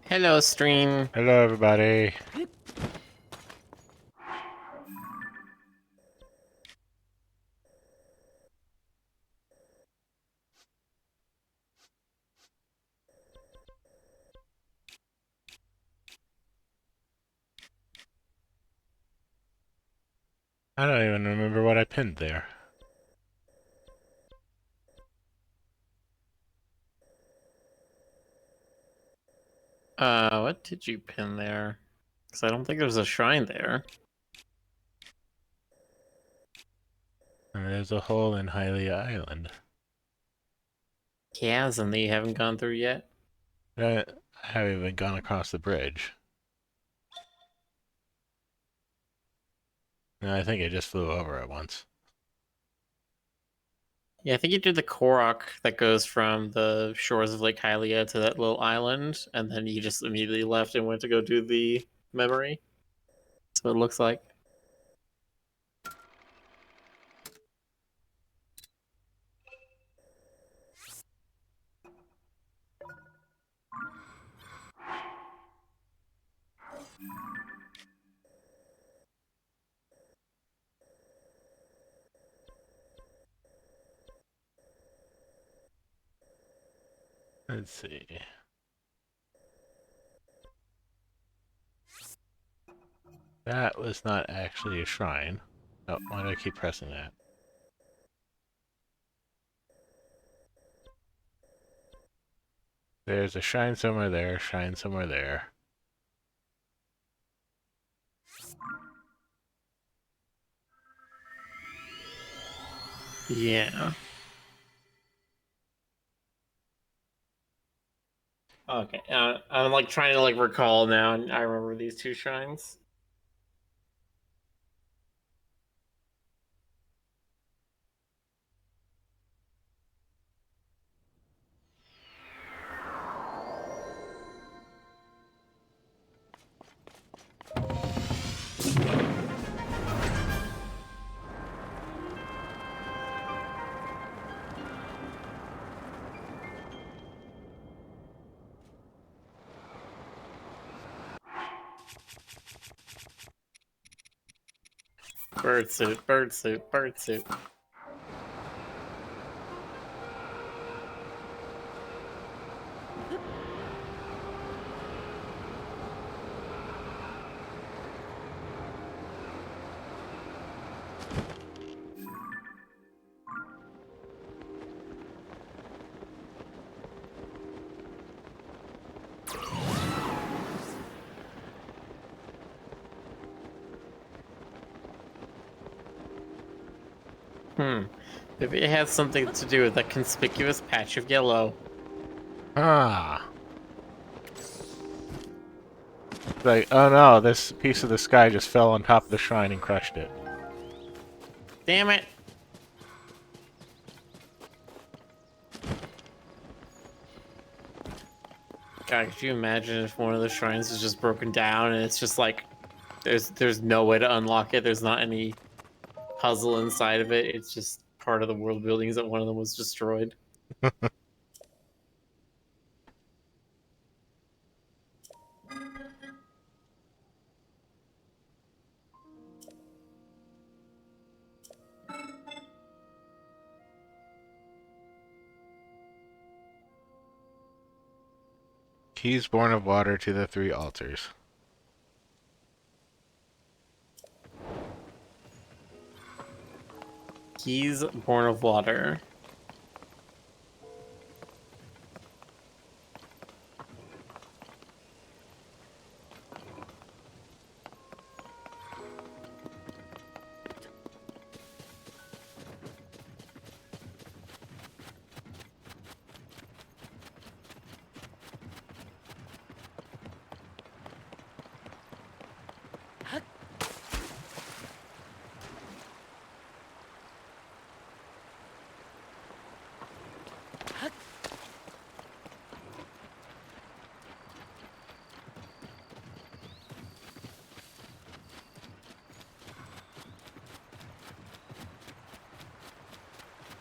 Hello, stream. Hello, everybody. I don't even remember what I pinned there. What did you pin there? Because I don't think there's a shrine there. There's a hole in Hylia Island. Chasm that you haven't gone through yet. I haven't even gone across the bridge. No, I think I just flew over it once. Yeah, I think you did the Korok that goes from the shores of Lake Hylia to that little island, and then you just immediately left and went to go do the memory. That's what it looks like. Let's see. That was not actually a shrine. Oh, why do I keep pressing that? There's a shrine somewhere there, shrine somewhere there. Yeah. Okay. I'm like trying to like recall now, and I remember these two shrines. Bird suit, bird suit, bird suit. Maybe it has something to do with that conspicuous patch of yellow. Ah! Like, oh no, this piece of the sky just fell on top of the shrine and crushed it. Damn it! God, could you imagine if one of the shrines is just broken down and it's just like there's no way to unlock it. There's not any puzzle inside of it. It's just part of the world buildings that one of them was destroyed. Keys born of water to the three altars. Keys born of water.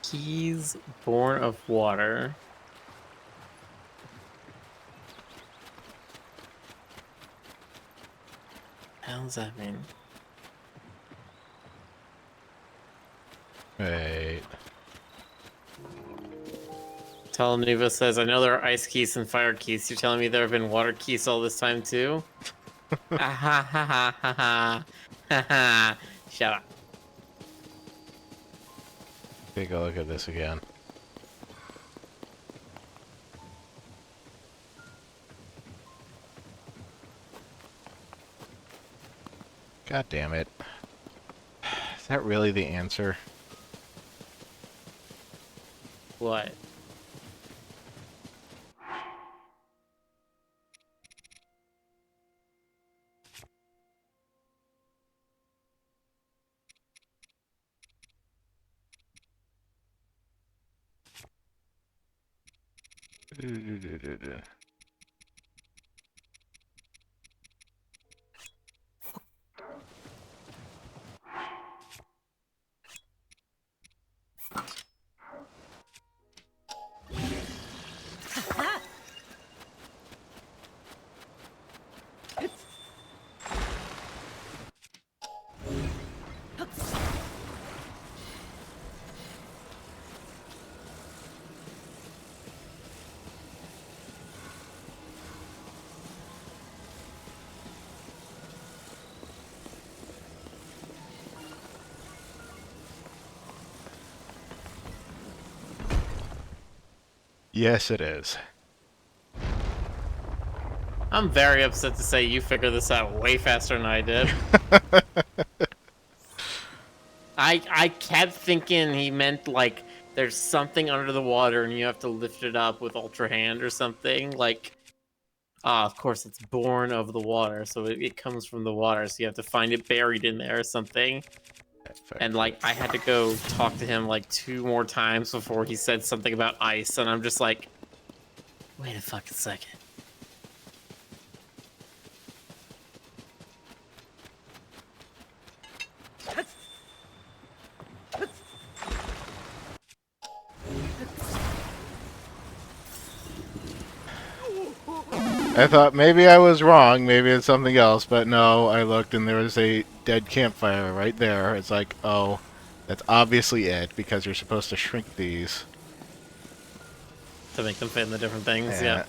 Keys born of water. hell does that mean? Wait. Telenuva says, I know there are ice keys and fire keys. You're telling me there have been water keys all this time too? Ah ha ha ha ha ha. Ha ha. Shut up. Take a look at this again. God damn it. Is that really the answer? What? Yes, it is. I'm very upset to say you figured this out way faster than I did. I kept thinking he meant like there's something under the water and you have to lift it up with Ultra Hand or something. Like, of course it's born of the water, so it comes from the water, so you have to find it buried in there or something. And like I had to go talk to him like 2 more times before he said something about ice, and I'm just like, wait a fucking second. I thought maybe I was wrong, maybe it's something else, but no, I looked and there was a dead campfire right there. It's like, oh, that's obviously it, because you're supposed to shrink these. To make them fit in the different things, yeah.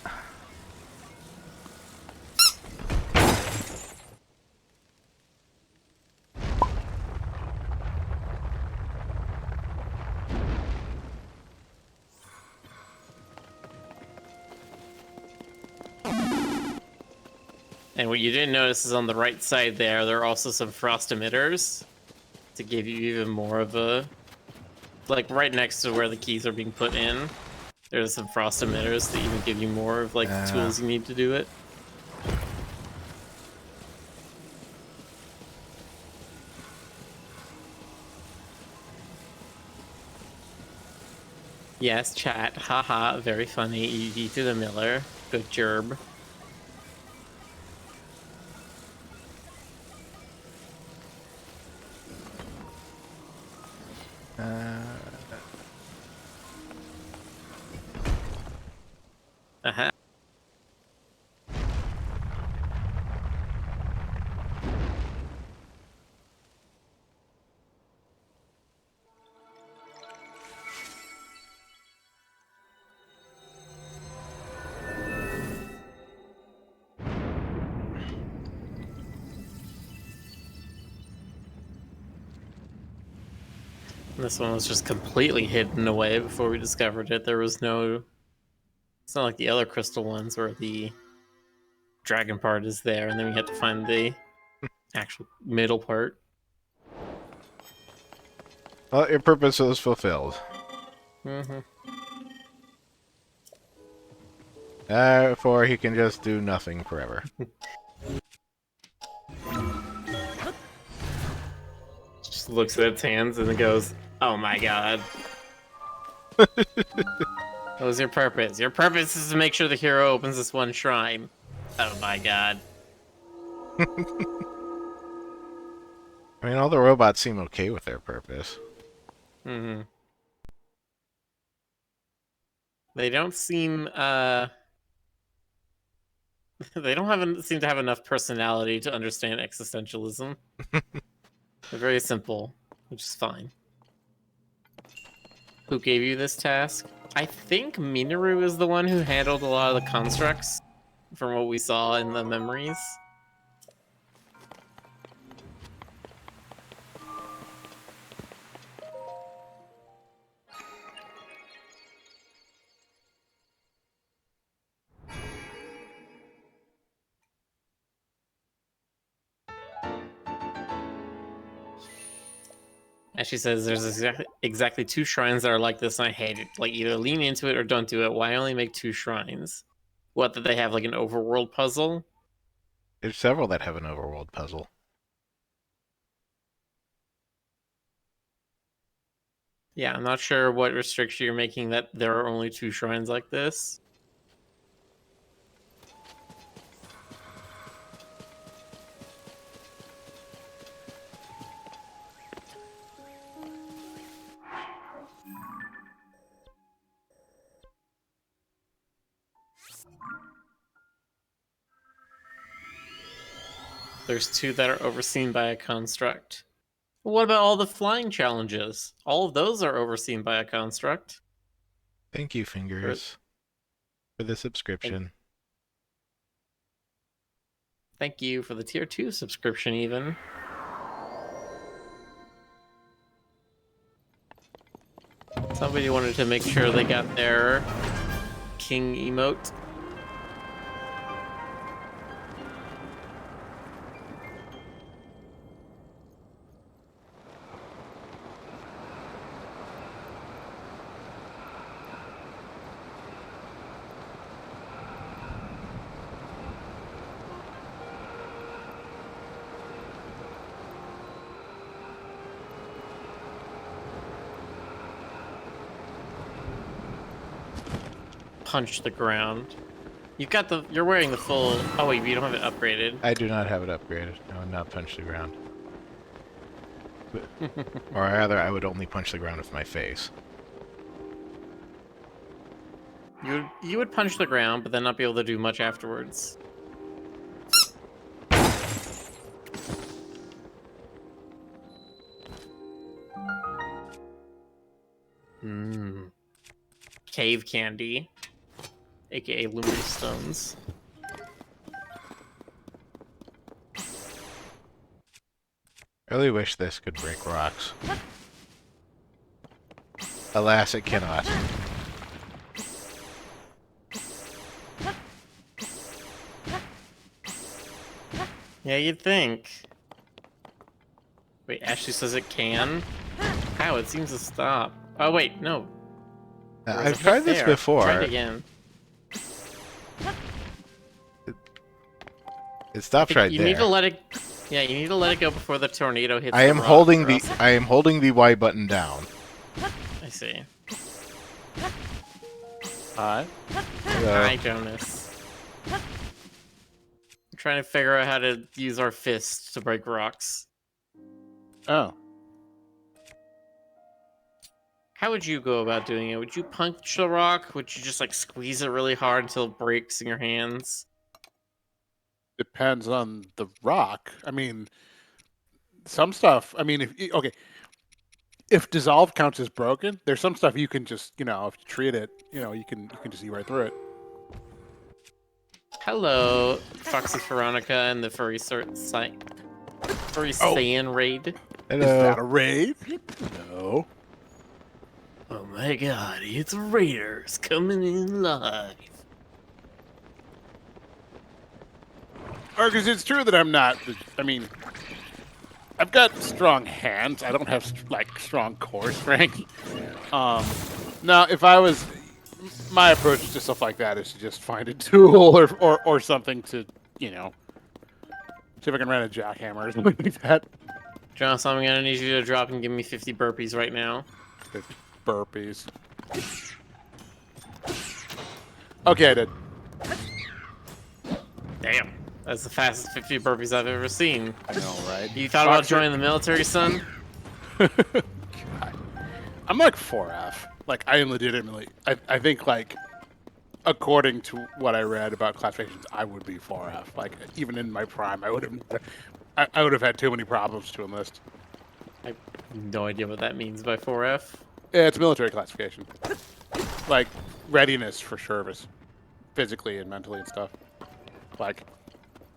And what you didn't notice is on the right side there are also some frost emitters to give you even more of a... Like, right next to where the keys are being put in, there's some frost emitters that even give you more of, like, the tools you need to do it. Yes, chat. Haha, very funny. ED to the Miller. Good job. Uh-huh. This one was just completely hidden away before we discovered it. There was no... It's not like the other crystal ones where the dragon part is there, and then we had to find the actual middle part. Well, your purpose was fulfilled. Mm-hmm. Therefore, he can just do nothing forever. Just looks at its hands and it goes, oh my god. What was your purpose? Your purpose is to make sure the hero opens this one shrine. Oh my god. I mean, all the robots seem okay with their purpose. Mm-hmm. They don't seem, They don't seem to have enough personality to understand existentialism. They're very simple, which is fine. Who gave you this task? I think Minoru is the one who handled a lot of the constructs from what we saw in the memories. As she says, there's exactly 2 shrines that are like this, and I hate it. Like, either lean into it or don't do it. Why only make 2 shrines? What, that they have, like, an overworld puzzle? There's several that have an overworld puzzle. Yeah, I'm not sure what restriction you're making that there are only 2 shrines like this. There's 2 that are overseen by a construct. Well, what about all the flying challenges? All of those are overseen by a construct. Thank you, Fingers, for the subscription. Thank you for the tier 2 subscription, even. Somebody wanted to make sure they got their king emote. Punch the ground. You're wearing the full. Oh wait, you don't have it upgraded. I do not have it upgraded. I would not punch the ground. Or rather, I would only punch the ground with my face. You would punch the ground, but then not be able to do much afterwards. Cave candy, aka luminous stones. I really wish this could break rocks. Alas, it cannot. Yeah, you'd think. Wait, Ashley says it can? How? It seems to stop. Oh wait, no. I've tried this before. Try it again. It stops right there. You need to let it. Yeah, you need to let it go before the tornado hits. I am holding the Y button down. I see. Hi. Hi, Jonas. I'm trying to figure out how to use our fists to break rocks. Oh. How would you go about doing it? Would you punch the rock? Would you just like squeeze it really hard until it breaks in your hands? Depends on the rock. I mean, some stuff. I mean, if dissolve counts as broken, there's some stuff you can just, if you treat it, you can just see right through it. Hello, Foxy Veronica and the furry sand raid. Hello. Is that a raid? No. Oh my god, it's raiders coming in live. Because it's true that I'm not. I mean, I've got strong hands. I don't have strong core strength. Now, if I was, my approach to stuff like that is to just find a tool or something to, see if I can run a jackhammer or something like that. Jonas, I'm gonna need you to drop and give me 50 burpees right now. 50 burpees. Okay, I did. Damn. That's the fastest 50 burpees I've ever seen. I know, right? You thought about joining the military, son? I'm like 4F. Like, I am legitimately. I think, according to what I read about classifications, I would be 4F. Like even in my prime, I would have had too many problems to enlist. I have no idea what that means by 4F. Yeah, it's military classification, like readiness for service, physically and mentally and stuff. Like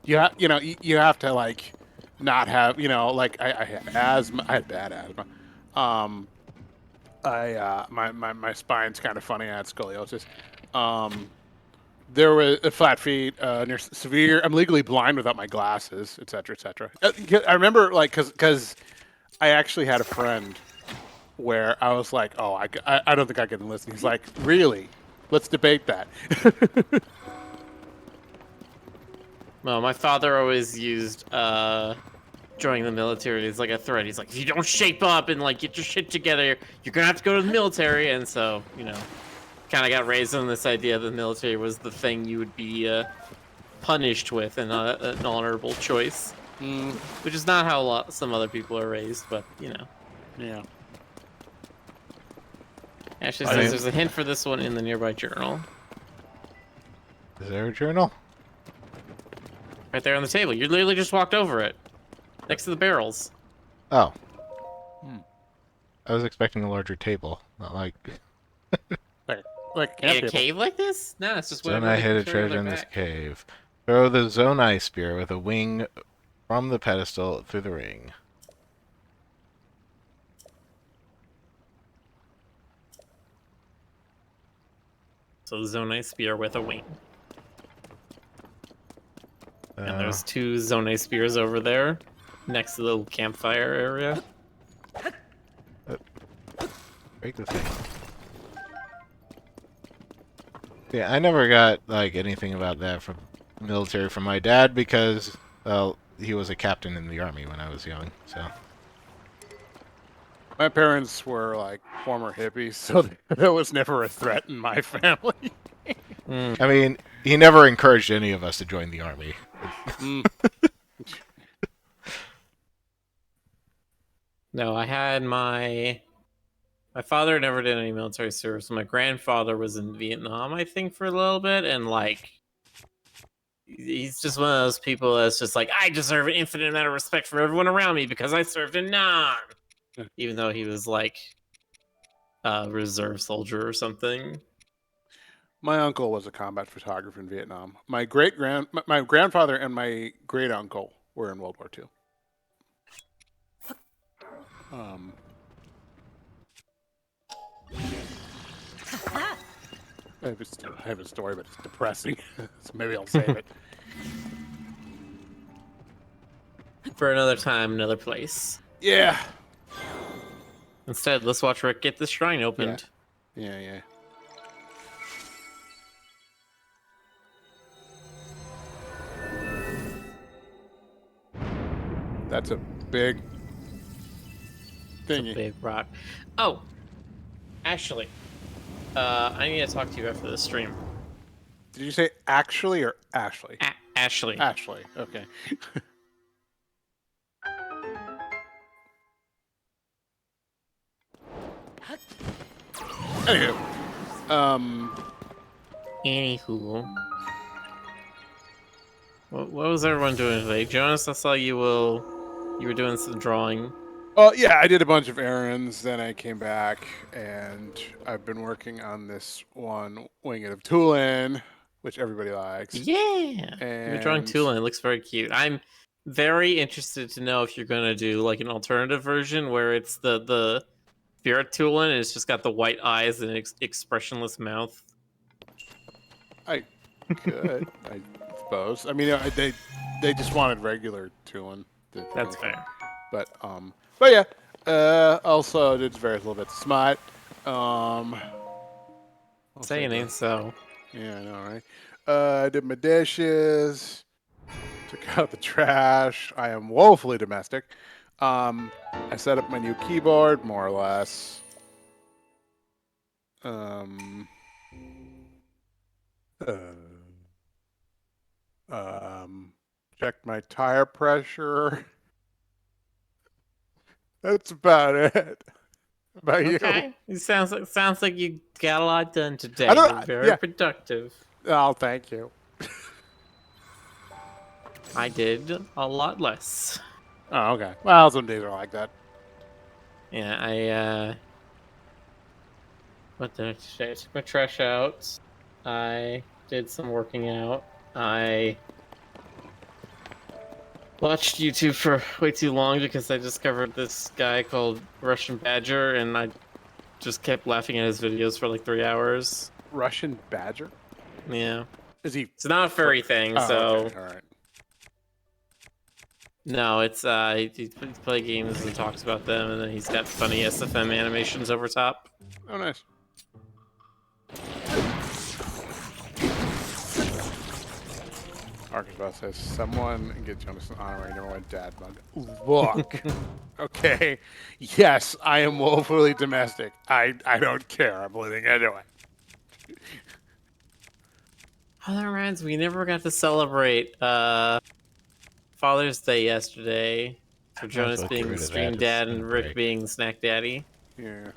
you have to like not have like I had asthma. I had bad asthma. My spine's kind of funny. I had scoliosis. There was flat feet, near severe. I'm legally blind without my glasses, etc., etc. I remember like because I actually had a friend where I was like, oh, I don't think I can enlist. He's like, really? Let's debate that. Well, my father always used joining the military as like a threat. He's like, if you don't shape up and like get your shit together, you're gonna have to go to the military. And so, kind of got raised on this idea that the military was the thing you would be punished with and not an honorable choice. Which is not how some other people are raised, but Yeah. Ashley says there's a hint for this one in the nearby journal. Is there a journal? Right there on the table. You literally just walked over it. Next to the barrels. Oh. I was expecting a larger table, not like... Like In a cave like this? No, it's just whatever. Zonai hid a treasure in this cave. Throw the Zonai spear with a wing from the pedestal through the ring. So the Zonai spear with a wing. And there's 2 Zonai spears over there, next to the little campfire area. Break the thing. Yeah, I never got like anything about that from military from my dad because, well, he was a captain in the army when I was young, so. My parents were like former hippies, so there was never a threat in my family. I mean, he never encouraged any of us to join the army. No, I had my father never did any military service. My grandfather was in Vietnam, I think, for a little bit, and like he's just one of those people that's just like, I deserve an infinite amount of respect from everyone around me because I served in Nam. Even though he was like a reserve soldier or something. My uncle was a combat photographer in Vietnam. My grandfather and my great uncle were in World War II. I have a story, but it's depressing, so maybe I'll save it. For another time, another place. Yeah. Instead, let's watch Rick get this shrine opened. Yeah. That's a big thingy. It's a big rock. Oh, Ashley, I need to talk to you after the stream. Did you say actually or Ashley? Ashley. Ashley. Okay. Anywho. What was everyone doing today? Jonas, I saw you were doing some drawing. Well, yeah, I did a bunch of errands, then I came back, and I've been working on this one, Winged of Tulin, which everybody likes. Yeah! You're drawing Tulin. It looks very cute. I'm very interested to know if you're going to do like an alternative version where it's the Spirit Tulin and it's just got the white eyes and expressionless mouth. I could, I suppose. I mean, they just wanted regular Tulin. That's fair. But yeah. Also did various little bits of smut. Saying so. Yeah, I know, right? I did my dishes. Took out the trash. I am woefully domestic. I set up my new keyboard, more or less. Checked my tire pressure. That's about it. About you? Okay. It sounds like you got a lot done today. I don't. You're very Yeah. productive. Oh, thank you. I did a lot less. Oh, okay. Well, some days are like that. Yeah, what did I say? I took my trash out. I did some working out. I watched YouTube for way too long because I discovered this guy called Russian Badger, and I just kept laughing at his videos for like 3 hours. Russian badger? Yeah. Is he? It's not a furry thing, Oh, so okay. All right. no, it's he plays games and talks about them, and then he's got funny SFM animations over top. Oh, nice. Arkansas says, someone get Jonas an honorary number 1 dad mug. Look. Okay. Yes, I am woefully domestic. I don't care. I'm living anyway. Oh, that reminds me, we never got to celebrate Father's Day yesterday for Jonas well get being rid the of stream that. dad It's and gonna Rick break. being snack daddy. Yeah.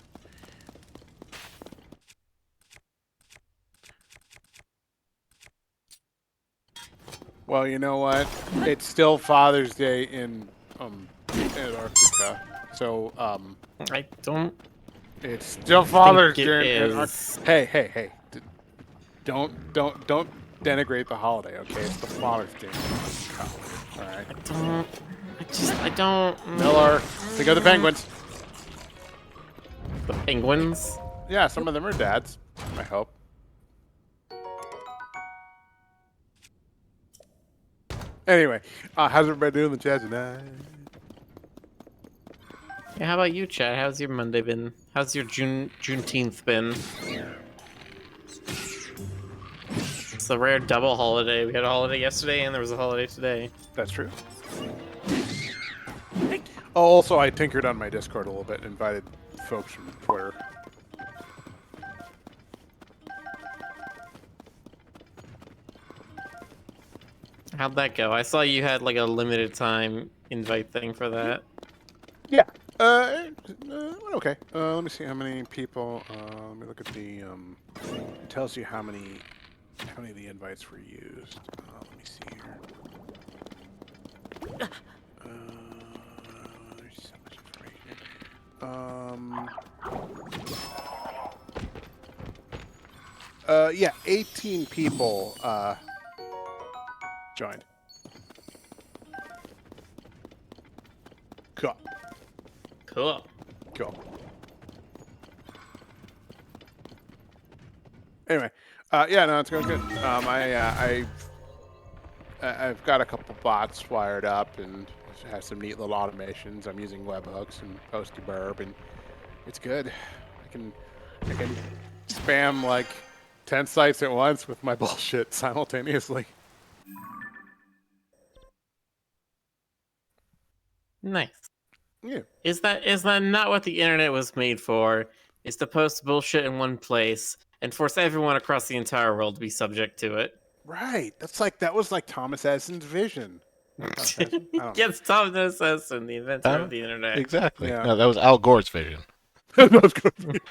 Well, you know what? It's still Father's Day in Antarctica. So, I don't it's still Father's think it Day in is. Antarctica. Hey. Don't denigrate the holiday, okay? It's the Father's Day. All right. I don't. Miller, think of the penguins. The penguins? Yeah, some of them are dads. I hope. Anyway, how's everybody doing in the chat tonight? Yeah, how about you, Chad? How's your Monday been? How's your Juneteenth been? It's a rare double holiday. We had a holiday yesterday and there was a holiday today. That's true. Oh, also, I tinkered on my Discord a little bit and invited folks from Twitter. How'd that go? I saw you had like a limited time invite thing for that. Yeah. Okay. Let me see how many people. Let me look at the. It tells you how many of the invites were used. Let me see here. There's so much information. Yeah, 18 people joined. Cool. Cool. Anyway, yeah, no, it's going good. I've got a couple bots wired up and have some neat little automations. I'm using webhooks and Postyburb, and it's good. I can spam like 10 sites at once with my bullshit simultaneously. Nice. Yeah. Is that not what the internet was made for? Is to post bullshit in one place and force everyone across the entire world to be subject to it. Right. That was like Thomas Edison's vision. Thomas Edison? I don't know. Yes, Thomas Edison, the inventor of the internet. Exactly. Yeah. No, that was Al Gore's vision. That was good.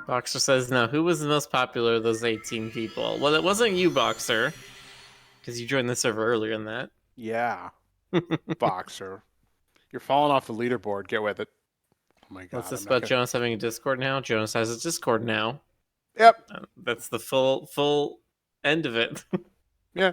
Boxer says, no, who was the most popular of those 18 people? Well, it wasn't you, Boxer, because you joined the server earlier than that. Yeah. Boxer. You're falling off the leaderboard. Get with it. Oh my god. What's this I'm not about gonna- Jonas having a Discord now? Jonas has a Discord now. Yep. That's the full end of it. Yeah.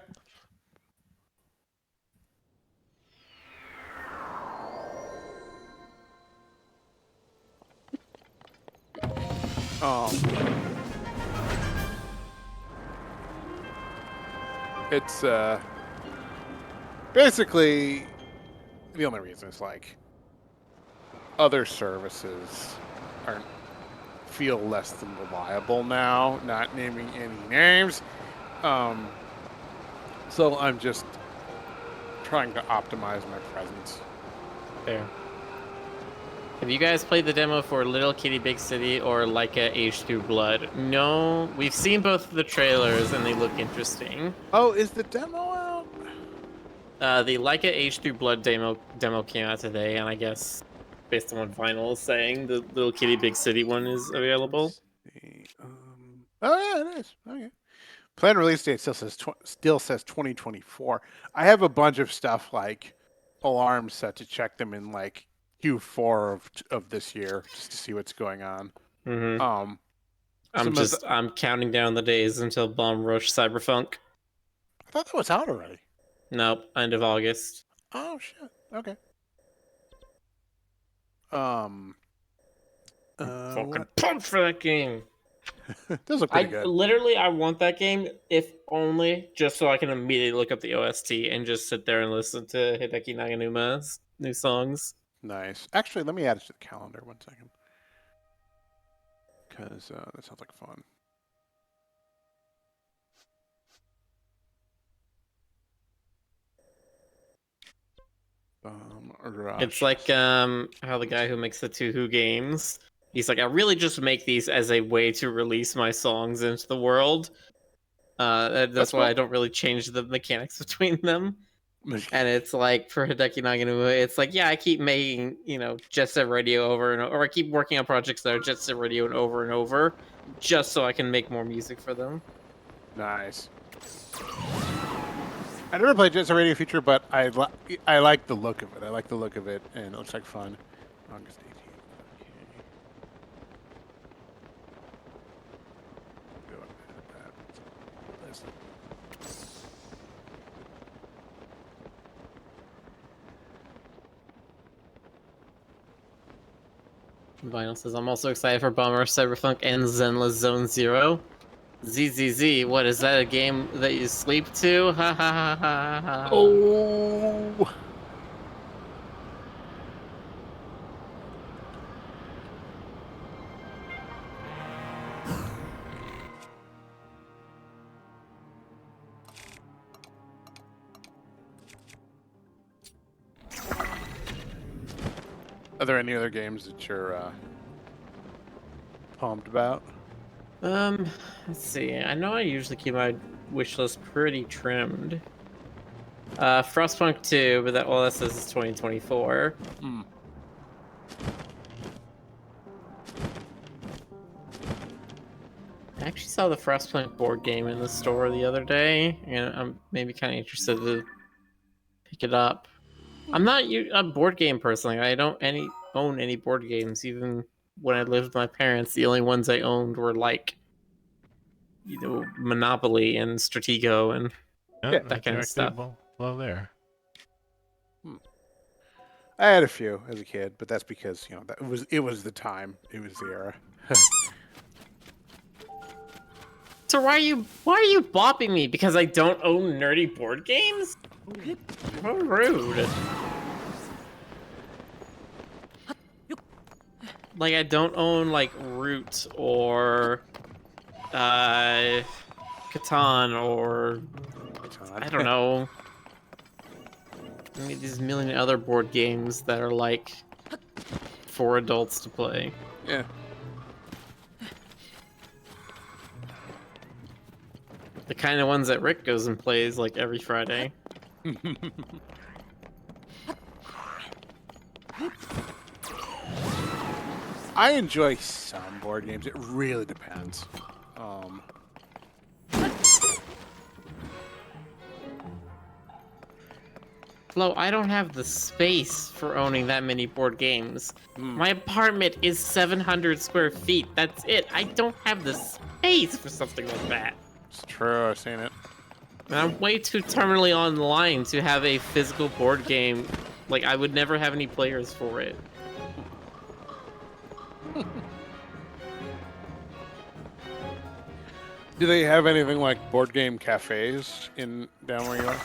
It's basically the only reason is like other services feel less than reliable now, not naming any names. So I'm just trying to optimize my presence. There. Have you guys played the demo for Little Kitty Big City or Leica Age Through Blood? No, we've seen both of the trailers and they look interesting. Oh, is the demo out? The Leica H3 Blood demo came out today, and I guess based on what Vinyl is saying, the Little Kitty Big City one is available. Oh yeah, it is. Okay. Planned release date still says 2024. I have a bunch of stuff like alarms set to check them in like Q4 of this year just to see what's going on. Mm-hmm. I'm counting down the days until Bomb Rush Cyberpunk. I thought that was out already. Nope, end of August. Oh shit. Okay. Fucking pumped for that game. Those look pretty good. Literally, I want that game, if only just so I can immediately look up the OST and just sit there and listen to Hideki Naganuma's new songs. Nice. Actually, let me add it to the calendar 1 second. Because that sounds like fun. It's like how the guy who makes the Two games, he's like, I really just make these as a way to release my songs into the world. That's why I don't really change the mechanics between them. And it's like for Hideki Naganuma, it's like, yeah, I keep making, Jet Set Radio over and over, or I keep working on projects that are Jet Set Radio and over, just so I can make more music for them. Nice. I never played Jet Set Radio Future, but I like the look of it. I like the look of it, and it looks like fun. August 18th. Vinyl says, I'm also excited for Bomber Cyberpunk and Zenless Zone Zero. ZZZ, what is that, a game that you sleep to? Ha ha ha ha ha. Oh! Are there any other games that you're pumped about? Let's see. I know I usually keep my wish list pretty trimmed. Frostpunk 2, but that says it's 2024. I actually saw the Frostpunk board game in the store the other day, and I'm maybe kind of interested to pick it up. I'm not a board game person. I don't own any board games. Even when I lived with my parents, the only ones I owned were like, Monopoly and Stratego and that kind of stuff. Well, there. I had a few as a kid, but that's because it was the time, it was the era. So why are you bopping me? Because I don't own nerdy board games? How rude. Like, I don't own, like, Root or, Catan or, I don't know. I mean, these million other board games that are, like, for adults to play. Yeah. The kind of ones that Rick goes and plays, like, every Friday. I enjoy some board games. It really depends. Flo, I don't have the space for owning that many board games. My apartment is 700 square feet. That's it. I don't have the space for something like that. It's true. I've seen it. And I'm way too terminally online to have a physical board game. Like, I would never have any players for it. Do they have anything like board game cafes down where you are?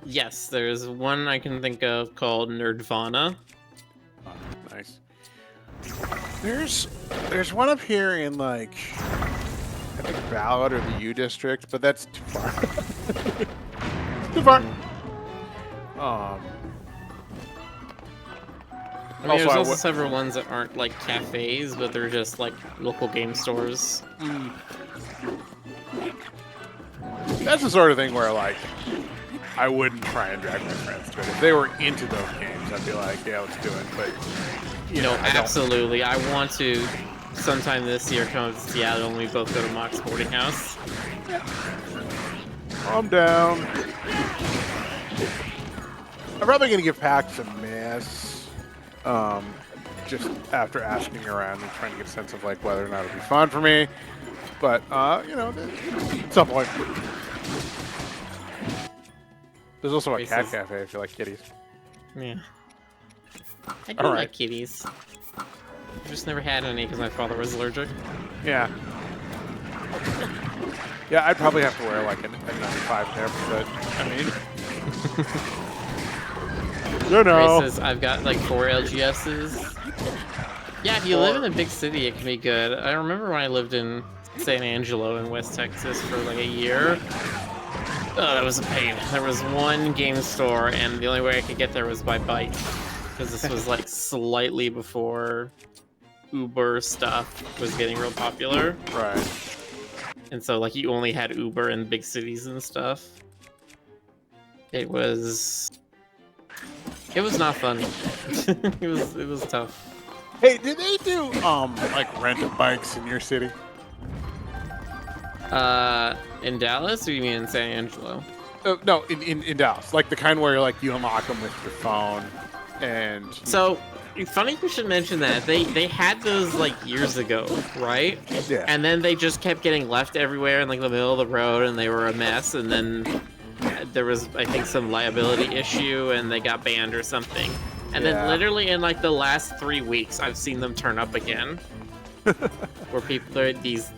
Yes, there's one I can think of called Nerdvana. Oh, nice. There's one up here in like I think Ballard or the U district, but that's too far. Too far. I mean, there's also several ones that aren't like cafes, but they're just like local game stores. That's the sort of thing where like I wouldn't try and drag my friends to it. If they were into those games, I'd be like, yeah, let's do it. But you know, I don't. Absolutely. I want to sometime this year come up to Seattle and we both go to Mock's Boarding House. I'm down. I'm probably gonna give PAX a miss. Just after asking around and trying to get a sense of like whether or not it'd be fun for me. But you know, at some point. There's also a cat cafe if you like kitties. Yeah. I do like kitties. I've just never had any because my father was allergic. Yeah. Yeah, I'd probably have to wear like a 95 there, but I mean, you know. Ray says, I've got like 4 LGSs. Yeah, if you live in a big city, it can be good. I remember when I lived in San Angelo in West Texas for like a year. Oh, that was a pain. There was one game store, and the only way I could get there was by bike. Because this was like slightly before Uber stuff was getting real popular. Right. And so like you only had Uber in big cities and stuff. It was not fun. it was tough. Hey, did they do like rent bikes in your city? In Dallas, or you mean in San Angelo? No, in Dallas, like the kind where like you unlock them with your phone, and so funny you should mention that they had those like years ago, right? Yeah. And then they just kept getting left everywhere in like the middle of the road, and they were a mess. And then there was I think some liability issue, and they got banned or something. And then literally in like the last 3 weeks, I've seen them turn up again, where people these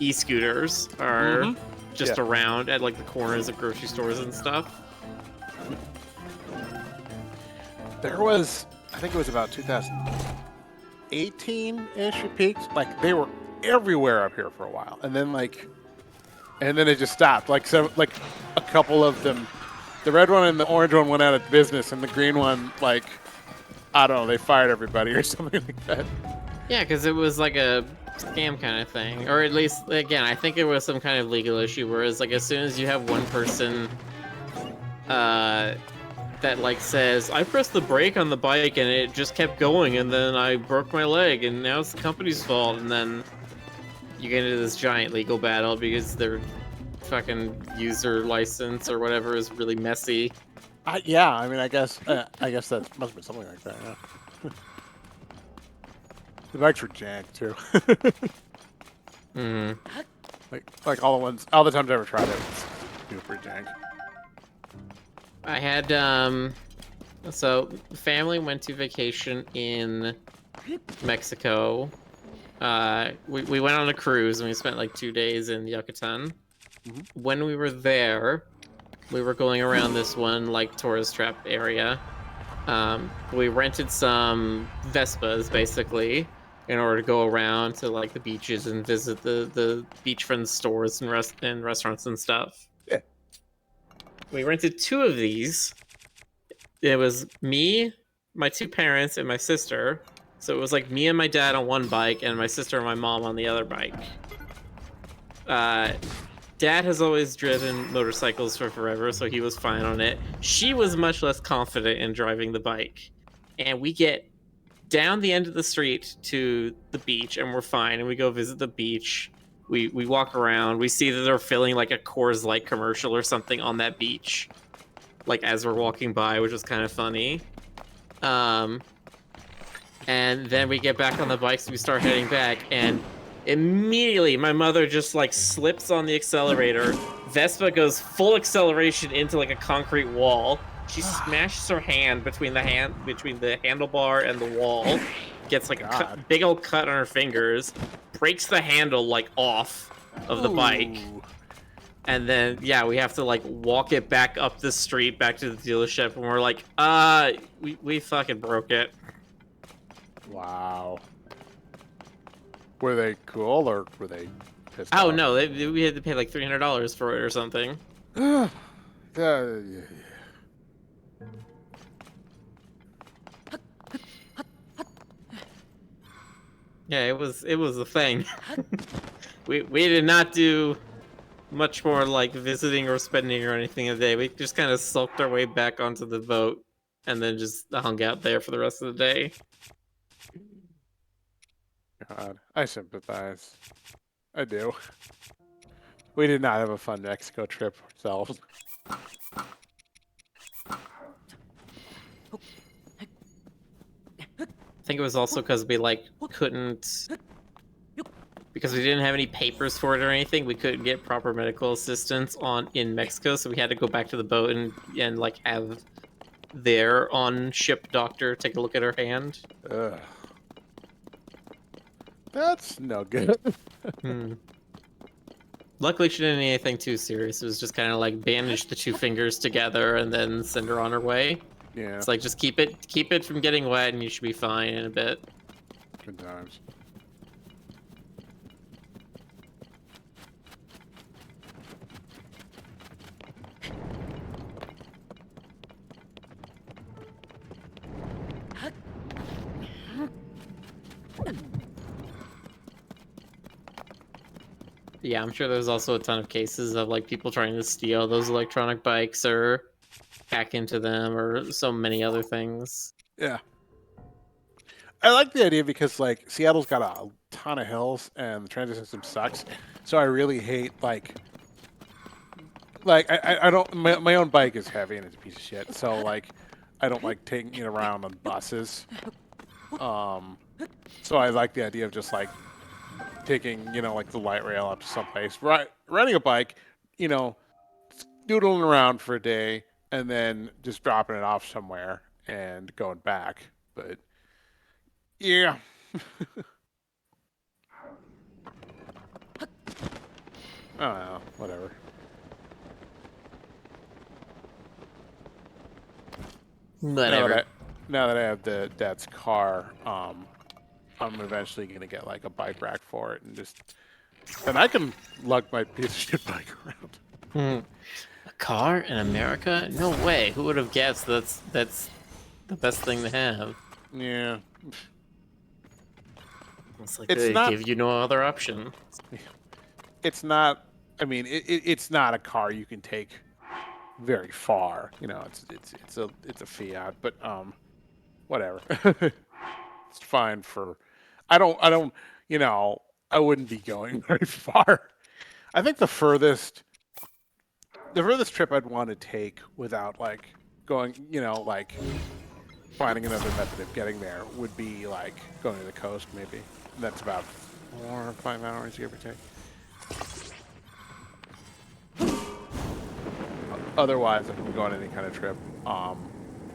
e-scooters are just around at like the corners of grocery stores and stuff. There was, I think it was about 2018-ish it peaked. Like they were everywhere up here for a while, and then it just stopped. Like a couple of them, the red one and the orange one went out of business, and the green one, like, I don't know, they fired everybody or something like that. Yeah, because it was like a scam kind of thing, or at least again I think it was some kind of legal issue, whereas like as soon as you have one person that like says I pressed the brake on the bike and it just kept going and then I broke my leg and now it's the company's fault, and then you get into this giant legal battle because their fucking user license or whatever is really messy. Yeah, I mean I guess that must have been something like that. Yeah. The bikes were janked too. Like all the times I ever tried it, it's super jank. I had so the family went to vacation in Mexico. We went on a cruise and we spent like 2 days in Yucatan. When we were there, we were going around this one like tourist trap area. We rented some Vespas basically in order to go around to like the beaches and visit the beachfront stores and restaurants and stuff. Yeah. We rented 2 of these. It was me, my 2 parents, and my sister. So it was like me and my dad on one bike and my sister and my mom on the other bike. Dad has always driven motorcycles for forever, so he was fine on it. She was much less confident in driving the bike. And we get down the end of the street to the beach and we're fine, and we go visit the beach. We walk around, we see that they're filling like a Coors Light commercial or something on that beach, like as we're walking by, which was kind of funny. And then we get back on the bikes, we start heading back, and immediately my mother just like slips on the accelerator. Vespa goes full acceleration into like a concrete wall. She smashes her hand between the handlebar and the wall, gets like a big old cut on her fingers, breaks the handle like off of the bike, and then we have to like walk it back up the street back to the dealership, and we're like, we fucking broke it. Wow. Were they cool or were they pissed off? Oh no, we had to pay like $300 for it or something. Yeah, it was a thing. we did not do much more like visiting or spending or anything a day. We just kind of sulked our way back onto the boat and then just hung out there for the rest of the day. God, I sympathize. I do. We did not have a fun Mexico trip ourselves. I think it was also because we like couldn't, because we didn't have any papers for it or anything. We couldn't get proper medical assistance in Mexico, so we had to go back to the boat and like have their on ship doctor take a look at her hand. Ugh. That's no good. Luckily, she didn't need anything too serious. It was just kind of like bandage the two fingers together and then send her on her way. Yeah. It's like just keep it from getting wet, and you should be fine in a bit. Good times. Yeah, I'm sure there's also a ton of cases of like people trying to steal those electronic bikes or hack into them or so many other things. Yeah. I like the idea because like Seattle's got a ton of hills and the transit system sucks. So I really hate like I don't my own bike is heavy and it's a piece of shit. So like I don't like taking it around on buses. So I like the idea of just like taking, you know, like the light rail up to someplace, riding a bike, you know, doodling around for a day and then just dropping it off somewhere and going back. But yeah. I don't know, whatever. Whatever. Now that I have the dad's car, I'm eventually gonna get like a bike rack for it and then I can lug my piece of shit bike around. A car in America? No way. Who would have guessed that's the best thing to have? Yeah. It's like It's they not- give you no other option. It's not. I mean, it's not a car you can take very far. You know, it's a Fiat, but whatever. It's fine for. I don't. You know, I wouldn't be going very far. I think the furthest trip I'd want to take without like going, you know, like finding another method of getting there would be like going to the coast, maybe. And that's about 4 or 5 hours, give or take. Otherwise, if I'm going on any kind of trip,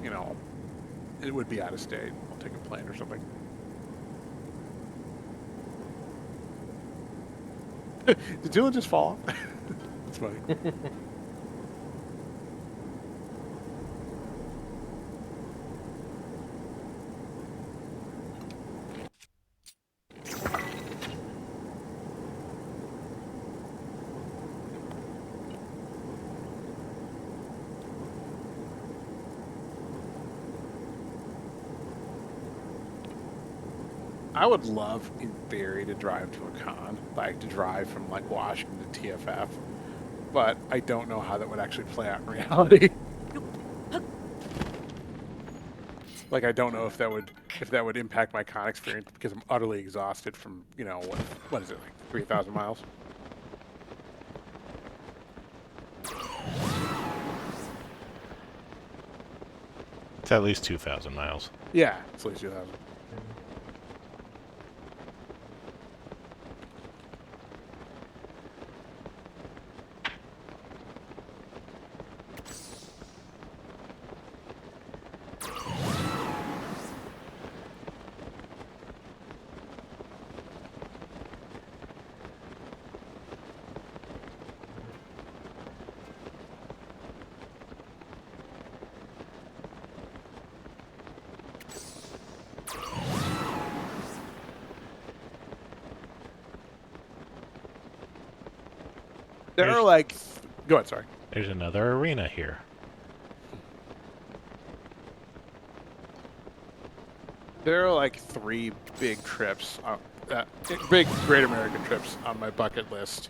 you know, it would be out of state. I'll take a plane or something. Did Dylan just fall off? That's funny. I would love, in theory, to drive to a con, like to drive from like Washington to TFF, but I don't know how that would actually play out in reality. Like, I don't know if that would impact my con experience because I'm utterly exhausted from, you know, what is it, like 3,000 miles? It's at least 2,000 miles. Yeah, it's at least 2,000. There are like, go ahead, sorry. There's another arena here. There are like 3 big trips, big Great American trips on my bucket list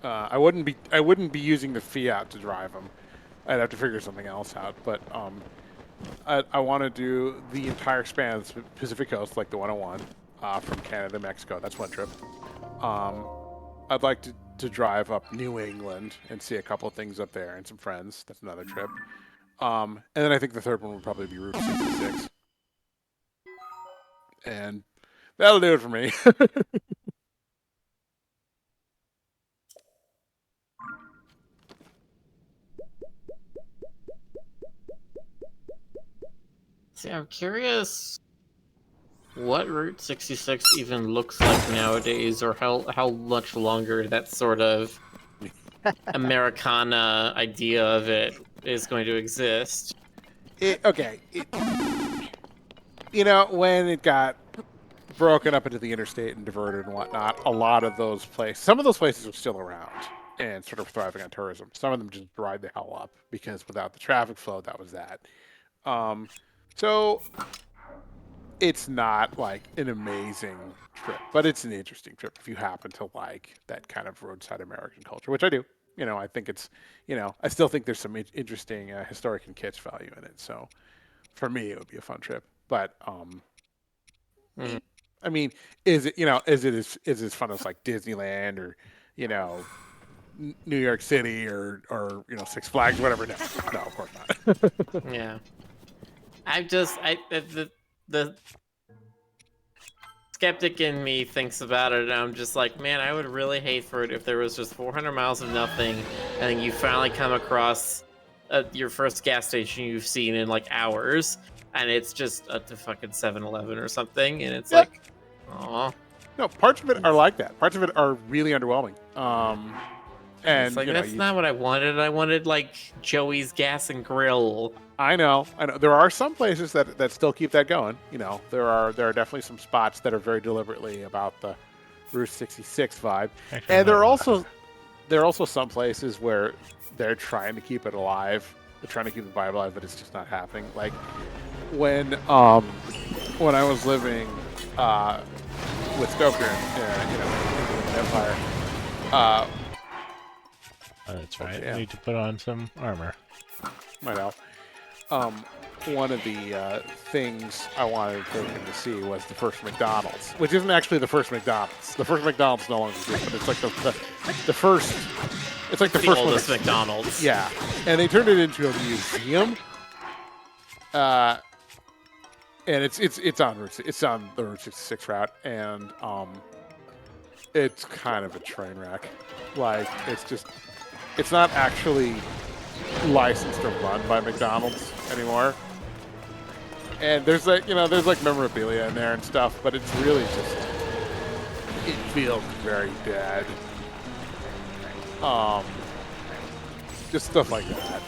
I wouldn't be using the Fiat to drive them. I'd have to figure something else out. But I want to do the entire span of the Pacific Coast, like the 101, from Canada to Mexico. That's one trip. I'd like to drive up New England and see a couple of things up there and some friends. That's another trip. And then I think the third one would probably be Route 66. And that'll do it for me. See, I'm curious what Route 66 even looks like nowadays, or how much longer that sort of Americana idea of it is going to exist. When it got broken up into the interstate and diverted and whatnot, a lot of those places, some of those places are still around and sort of thriving on tourism. Some of them just dried the hell up because without the traffic flow, that was that. So it's not like an amazing trip, but it's an interesting trip if you happen to like that kind of roadside American culture, which I do. I think it's, I still think there's some interesting historic and kitsch value in it. So for me, it would be a fun trip. But I mean, is it as fun as like Disneyland or New York City or Six Flags, whatever? No, of course not. Yeah. The skeptic in me thinks about it, and I'm just like, man, I would really hate for it if there was just 400 miles of nothing, and then you finally come across your first gas station you've seen in like hours, and it's just a fucking 7-Eleven or something, and it's like, aw. No, parts of it are like that. Parts of it are really underwhelming. And it's like, that's not what I wanted. I wanted like Joey's Gas and Grill. I know. There are some places that still keep that going. There are definitely some spots that are very deliberately about the Route 66 vibe, and there are also some places where they're trying to keep it alive. They're trying to keep the vibe alive, but it's just not happening. Like when I was living with Stoker in the Empire. That's right. Yeah. I need to put on some armor. Might help. One of the things I wanted to see was the first McDonald's, which isn't actually the first McDonald's. The first McDonald's no longer exists, but it's like the first. It's like the first oldest McDonald's. Yeah, and they turned it into a museum. And it's on the Route 66 route, and it's kind of a train wreck. Like it's not actually licensed or run by McDonald's anymore. And there's like memorabilia in there and stuff, but it's really it feels very dead. Just stuff like that,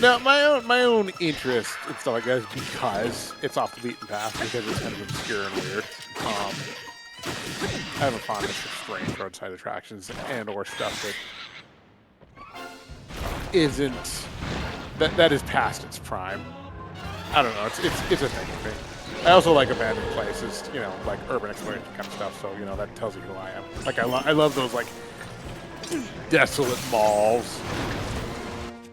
Now, my own interest in stuff like that is because it's off the beaten path, because it's kind of obscure and weird. I have a fondness for strange roadside attractions or stuff that isn't that is past its prime. I don't know. It's a thing for me. I also like abandoned places, like urban exploration kind of stuff. So that tells you who I am. Like I love those like desolate malls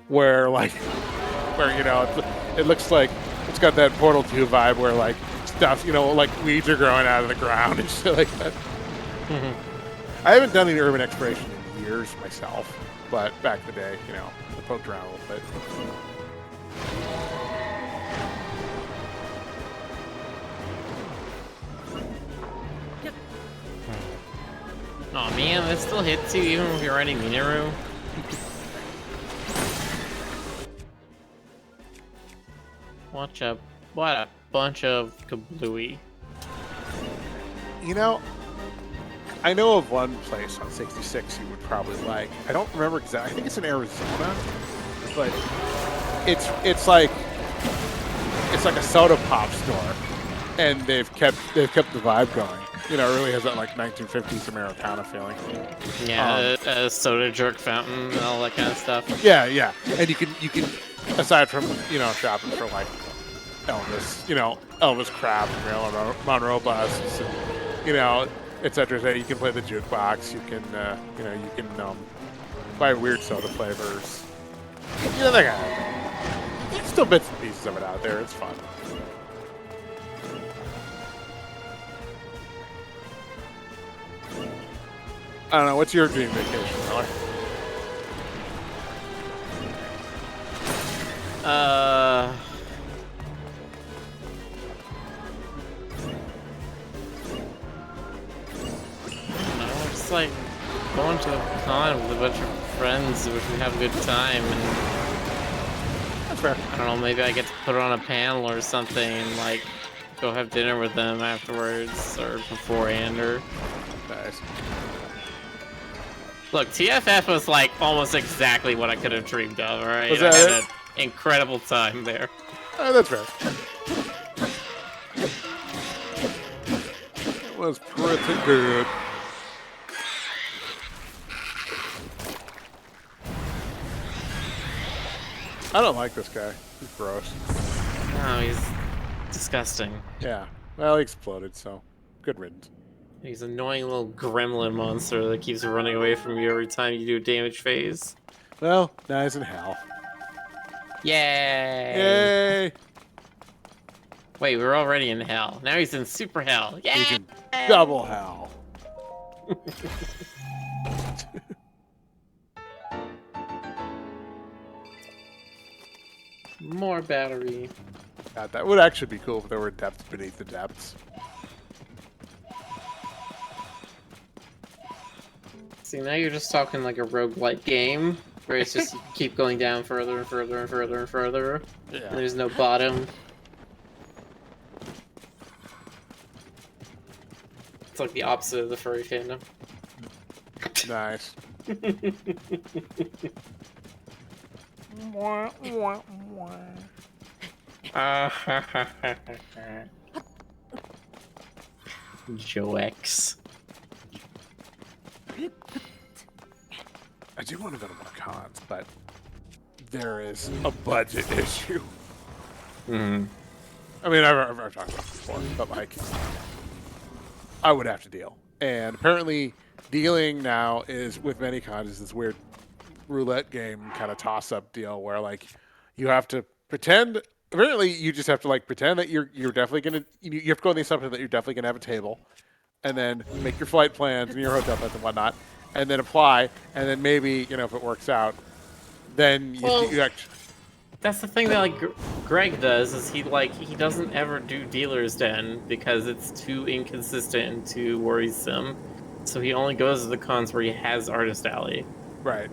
where it looks like it's got that Portal 2 vibe where like stuff, like weeds are growing out of the ground and shit like that. I haven't done any urban exploration in years myself, but back in the day, I poked around a little bit. Oh man, that still hits you even if you're riding Minoru. What a bunch of kablooey. I know of one place on 66 you would probably like. I don't remember exactly. I think it's in Arizona, but it's like a soda pop store, and they've kept the vibe going. It really has that like 1950s Americana feeling. Yeah, a soda jerk fountain and all that kind of stuff. Yeah, and you can aside from shopping for like Elvis Craft and Marilyn Monroe busts and you know, etc. So you can play the jukebox. You can, you know, you can buy weird soda flavors. You know, that kind of thing. There's still bits and pieces of it out there. It's fun. I don't know. What's your dream vacation, Miller? Just like going to a con with a bunch of friends, which we have a good time, and That's fair. I don't know, maybe I get to put on a panel or something, like go have dinner with them afterwards or beforehand, or Nice. look, TFF was like almost exactly what I could have dreamed of. All right, Was I that had it? an incredible time there. That's fair. It was pretty good. I don't like this guy. He's gross. Oh, he's disgusting. Yeah. Well, he exploded, so good riddance. He's an annoying little gremlin monster that keeps running away from you every time you do a damage phase. Well, now he's in hell. Yay! Yay! Wait, we're already in hell. Now he's in super hell. Yay! He's in double hell. More battery. God, that would actually be cool if there were depths beneath the depths. See, now you're just talking like a roguelike game, where it's just you keep going down further and further and further and further, and Yeah. there's no bottom. It's like the opposite of the furry fandom. Nice. Joe X. I do want to go to more cons, but there is a budget issue. Mm-hmm. I mean, I've talked about this before, but like, I would have to deal. And apparently, dealing now is with many cons is this weird roulette game kind of toss-up deal where like you have to pretend. Apparently, you just have to like pretend that you're definitely gonna. You have to go on the assumption that you're definitely gonna have a table, and then make your flight plans and your hotel plans and whatnot, and then apply, and then maybe if it works out, then you actually. That's the thing that like Greg does is he doesn't ever do Dealer's Den because it's too inconsistent and too worrisome. So he only goes to the cons where he has Artist Alley, Right.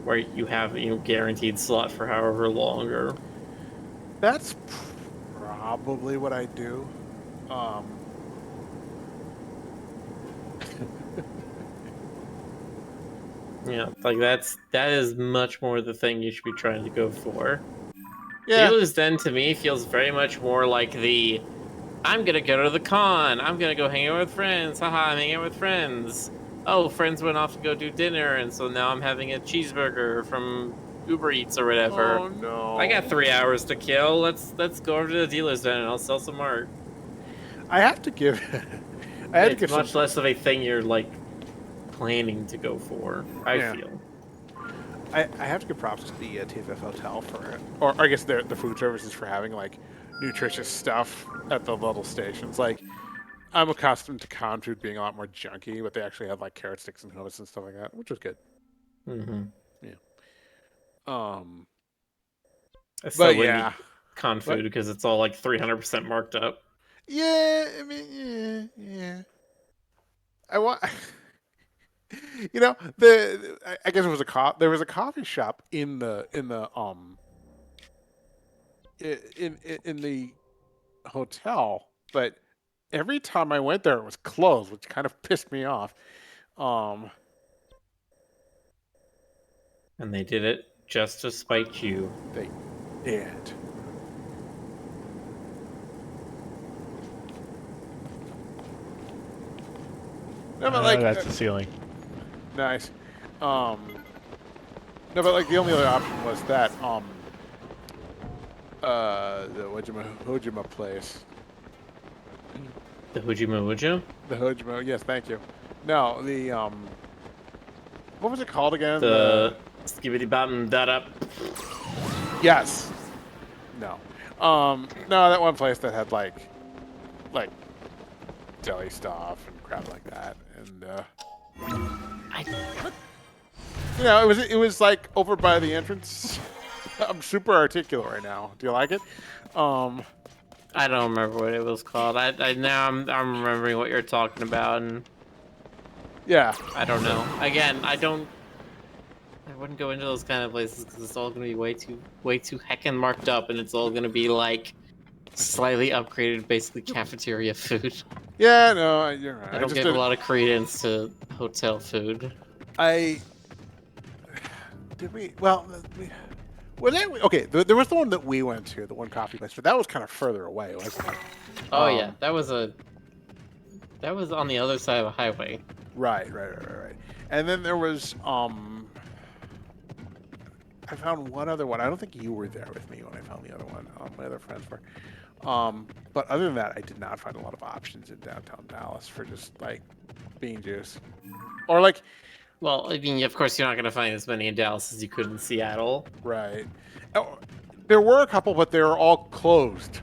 where you have guaranteed slot for however long. Or That's probably what I do. yeah, like that is much more the thing you should be trying to go for. Yeah. Dealer's Den to me feels very much more like the I'm gonna go to the con. I'm gonna go hang out with friends. Haha, I'm hanging out with friends. Oh, friends went off to go do dinner, and so now I'm having a cheeseburger from Uber Eats or whatever. Oh no! I got 3 hours to kill. Let's go over to the Dealer's Den and I'll sell some art. I have to give. I had to It's give much some, less of a thing you're like planning to go for. I Yeah. feel. I have to give props to the TFF hotel for it, or I guess the food services for having like nutritious stuff at the little stations. Like I'm accustomed to con food being a lot more junky, but they actually had like carrot sticks and hummus and stuff like that, which was good. Mm-hmm. But So yeah, con What? food because it's all like 300% marked up. yeah. I mean, yeah. I want. I guess it was there was a coffee shop in the hotel, but every time I went there it was closed, which kind of pissed me off. And they did it just to spite you. They did. No, but like that's the ceiling. nice. No, but like the only other option was that the Hojima place. The Hujima Wuju? The Hojimo. Yes, thank you. No, the what was it called again? The skibidi bottom dot up. Yes. No. No, that one place that had like deli stuff and crap like that, and it was like over by the entrance. I'm super articulate right now. Do you like it? I don't remember what it was called. Now I'm remembering what you're talking about, and Yeah. I don't know. Again, I wouldn't go into those kind of places because it's all gonna be way too heckin' marked up, and it's all gonna be like slightly upgraded, basically cafeteria food. Yeah. No, you're right. I don't give a lot of credence to hotel food. Did we? Well, okay. There was the one that we went to, the one coffee place, but that was kind of further away, wasn't it? Oh yeah, that was on the other side of a highway. Right. And then there was I found one other one. I don't think you were there with me when I found the other one. My other friends were. But other than that, I did not find a lot of options in downtown Dallas for just like bean juice, or like. Well, I mean, of course, you're not going to find as many in Dallas as you could in Seattle. Right. Oh, there were a couple, but they were all closed.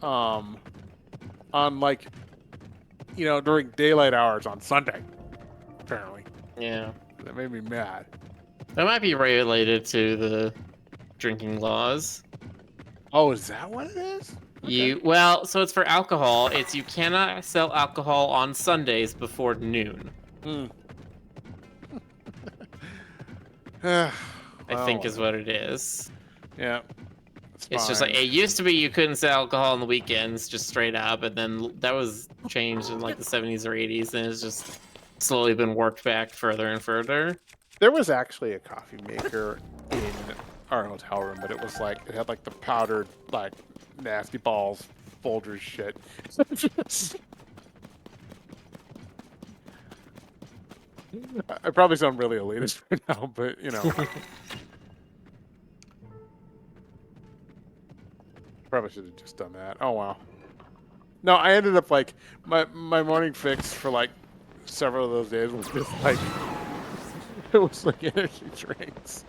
On like, during daylight hours on Sunday, apparently. Yeah. That made me mad. That might be related to the drinking laws. Oh, is that what it is? Okay. So it's for alcohol. It's you cannot sell alcohol on Sundays before noon. I think is what it is. Yeah. It's just like, it used to be you couldn't sell alcohol on the weekends, just straight up, and then that was changed in like the 70s or 80s, and it's just slowly been worked back further and further. There was actually a coffee maker in our hotel room, but it was like, it had like the powdered, like, nasty balls, Folgers shit. I probably sound really elitist right now, but probably should have just done that. Oh wow. No, I ended up like my morning fix for like several of those days was just like it was like energy drinks.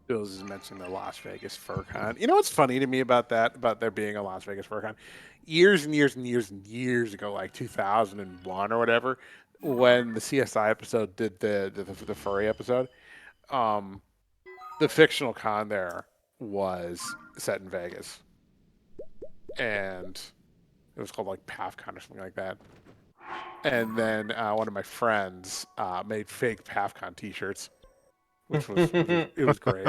Bills is mentioning the Las Vegas Fur Con. You know what's funny to me about that, about there being a Las Vegas Fur Con? Years and years and years and years ago, like 2001 or whatever, when the CSI episode did the furry episode, the fictional con there was set in Vegas, and it was called like PAFCon or something like that. And then one of my friends made fake PAFCon T-shirts, which was it was great.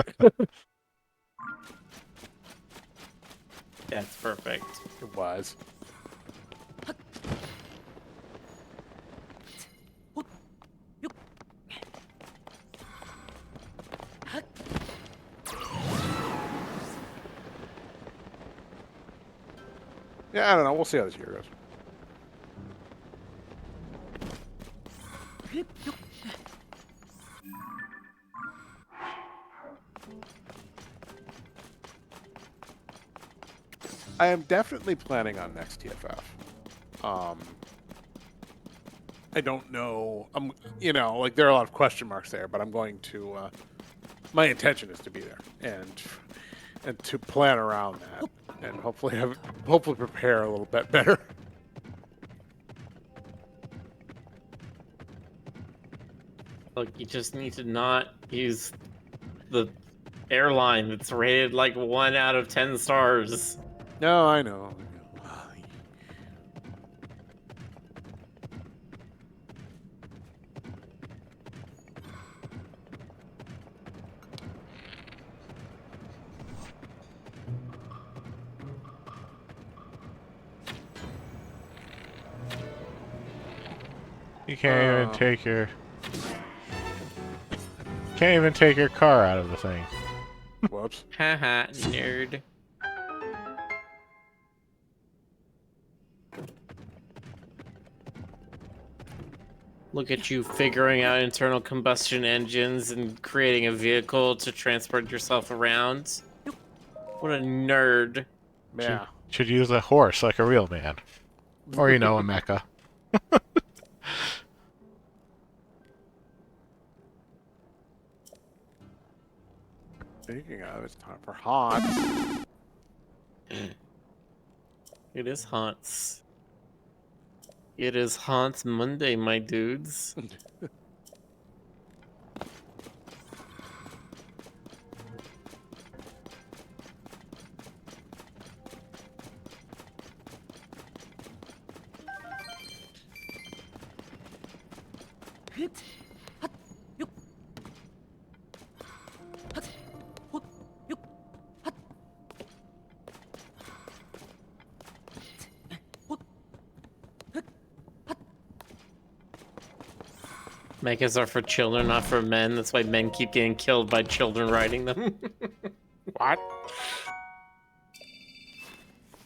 That's perfect. It was. Yeah, I don't know. We'll see how this year goes. I am definitely planning on next TFF. I don't know. Like there are a lot of question marks there, but I'm going to. My intention is to be there and to plan around that, and hopefully prepare a little bit better. Look, you just need to not use the airline that's rated like 1 out of 10 stars. No, I know. You can't even take your car out of the thing. What? Whoops. Haha, nerd. Look at you figuring out internal combustion engines and creating a vehicle to transport yourself around. What a nerd. Yeah. Should use a horse like a real man. Or, a mecha. Speaking of, it's time for haunts. It is haunts. It is haunts Monday, my dudes. Mechas are for children, not for men. That's why men keep getting killed by children riding them. What?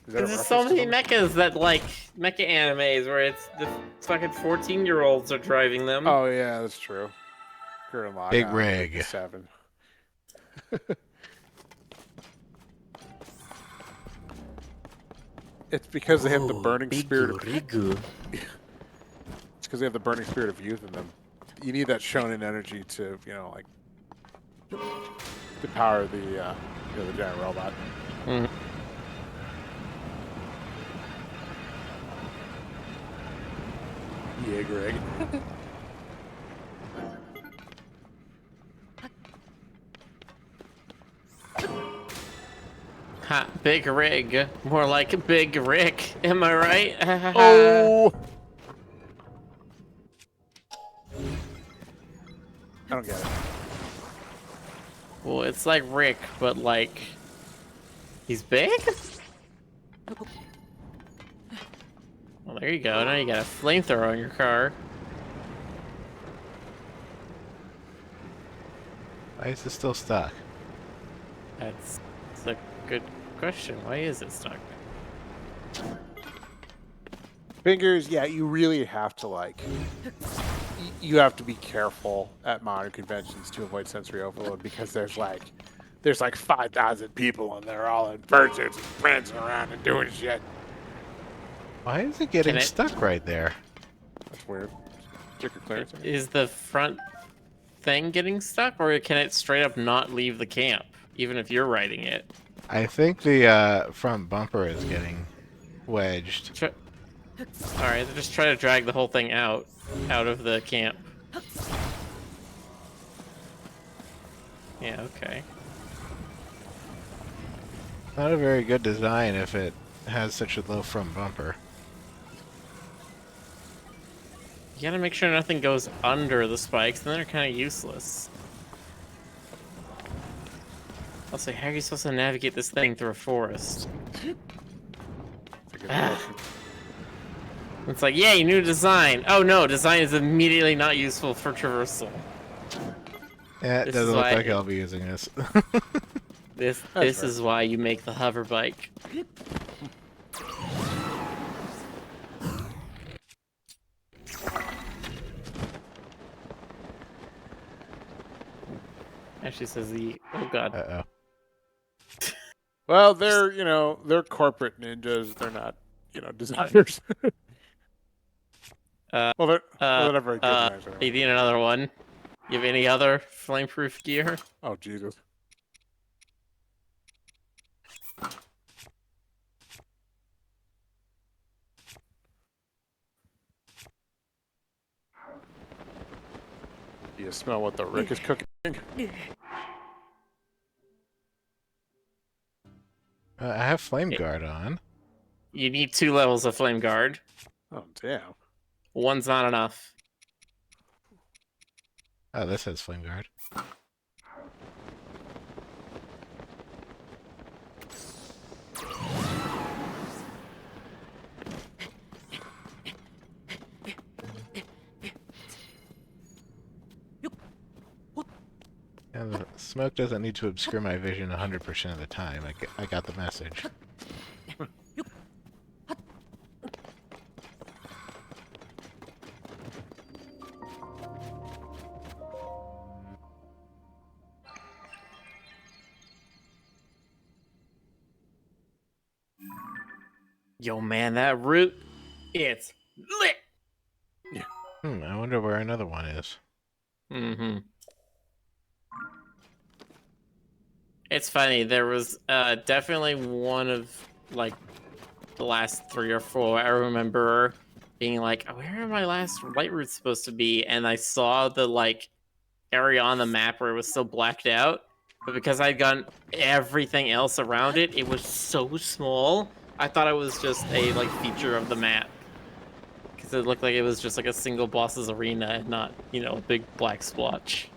Is that a There's reference just so to many something? mechas that mecha animes where it's the fucking 14-year-olds are driving them. Oh yeah, that's true. Gurren Lagann, Big I rig. think, is 7. It's because they have the burning spirit of Rigu. It's because they have the burning spirit of youth in them. You need that shonen energy to, to power the, the giant robot. Mhm. Yeah, Greg. Ha, big rig. More like Big Rick. Am I right? Oh! I don't get it. Well, it's like Rick, but he's big? Well, there you go. Now you got a flamethrower on your car. Why is it still stuck? That's a good question. Why is it stuck? Fingers, yeah, you really have to, you have to be careful at modern conventions to avoid sensory overload because there's 5,000 people and they're all in fursuits and prancing around and doing shit. Why is it getting stuck right there? That's weird. Check your clearance. Is the front thing getting stuck, or can it straight up not leave the camp, even if you're riding it? I think the front bumper is getting wedged. Alright, just try to drag the whole thing out of the camp. Yeah, okay. Not a very good design if it has such a low front bumper. You gotta make sure nothing goes under the spikes, then they're kind of useless. Also, how are you supposed to navigate this thing through a forest? That's a good question. It's like, yay, new design! Oh no, design is immediately not useful for traversal. Yeah, it This doesn't is look why- like I'll be using this. This fair. is why you make the hover bike. Actually says oh god. Uh-oh. Well, they're corporate ninjas. They're not, designers. Well, they're not very good designers. You need another one? You have any other flameproof gear? Oh, Jesus. You smell what the Rick is cooking? I have flame guard on. You need 2 levels of flame guard. Oh, damn. One's not enough. Oh, this has flame guard. The smoke doesn't need to obscure my vision 100% of the time. I got the message. Yo, man, that root, it's lit. I wonder where another one is. Mm-hmm. It's funny. There was definitely one of like the last 3 or 4. I remember being like, "Where are my last light roots supposed to be?" And I saw the like area on the map where it was still blacked out. But because I'd gotten everything else around it, it was so small. I thought it was just a like feature of the map because it looked like it was just like a single boss's arena and not, you know, a big black splotch.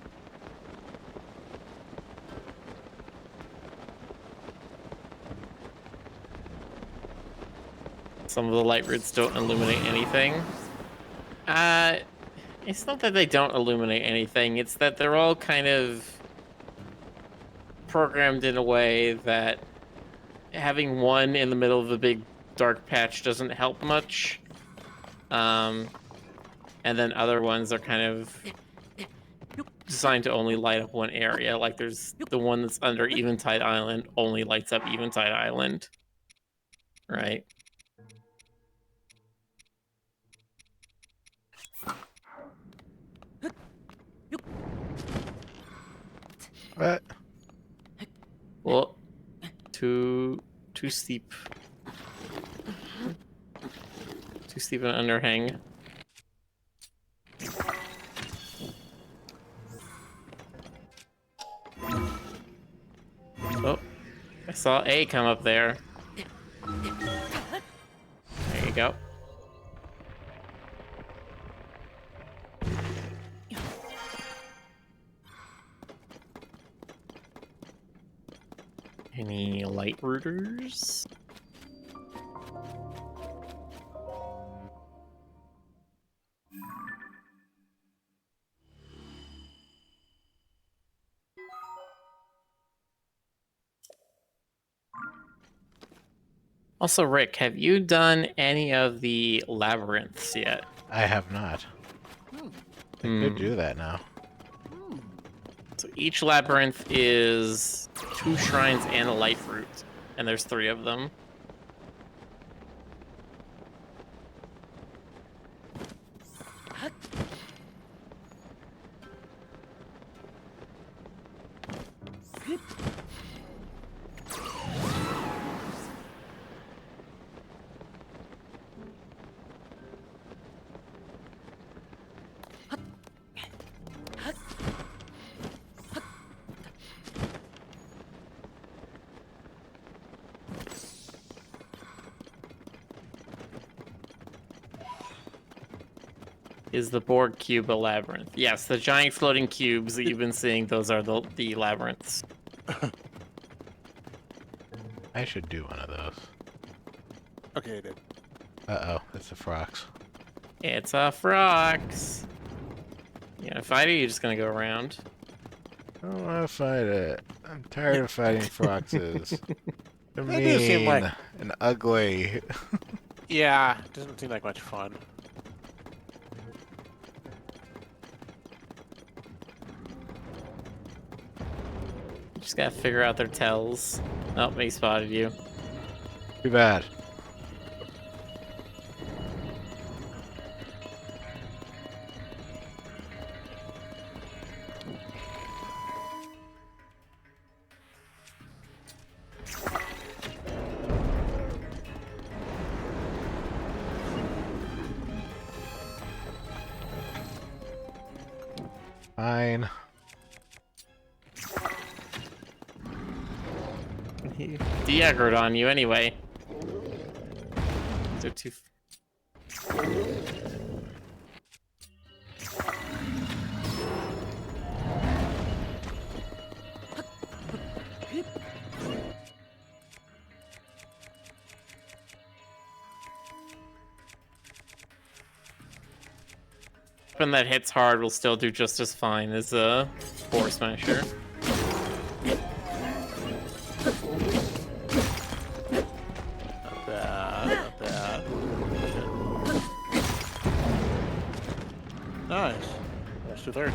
Some of the light roots don't illuminate anything. It's not that they don't illuminate anything, it's that they're all kind of programmed in a way that having one in the middle of a big dark patch doesn't help much. And then other ones are kind of designed to only light up one area. Like there's the one that's under Eventide Island only lights up Eventide Island. Right? What? Well, too steep. Too steep an underhang. Oh, I saw A come up there. There you go. Any light rooters? Also, Rick, have you done any of the labyrinths yet? I have not. I could do that now. So each labyrinth is 2 shrines and a light fruit, and there's 3 of them. Is the Borg cube a labyrinth? Yes, the giant floating cubes that you've been seeing, those are the labyrinths. I should do one of those. Okay, I did. Uh-oh, that's the frogs. It's a frox. You gonna fight it, or you just gonna go around? I don't want to fight it. I'm tired of fighting foxes. They're They do seem mean like- and ugly. Yeah, doesn't seem like much fun. You just gotta figure out their tells. Oh, he spotted you. Too bad. Fine. He de-aggroed on you anyway. They're too... Weapon that hits hard will still do just as fine as a Boar Smasher. Nice. That's 2/3.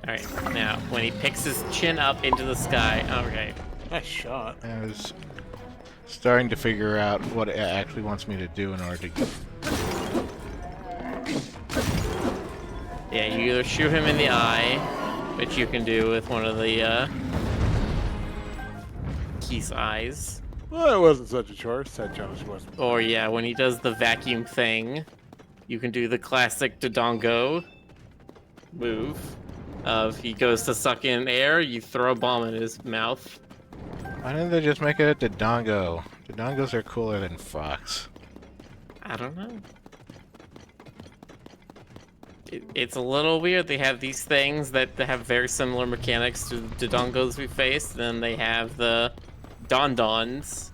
All right, now when he picks his chin up into the sky, okay. Nice shot. I was starting to figure out what it actually wants me to do in order to get... Yeah, you either shoot him in the eye, which you can do with one of the Keith's eyes. Well, it wasn't such a chore. Said Jones wasn't. Or yeah, when he does the vacuum thing, you can do the classic Dodongo move of he goes to suck in air, you throw a bomb in his mouth. Why didn't they just make it a Dodongo? Dodongos are cooler than Fox. I don't know. It's a little weird. They have these things that have very similar mechanics to the Dodongos we faced. Then they have the Dondons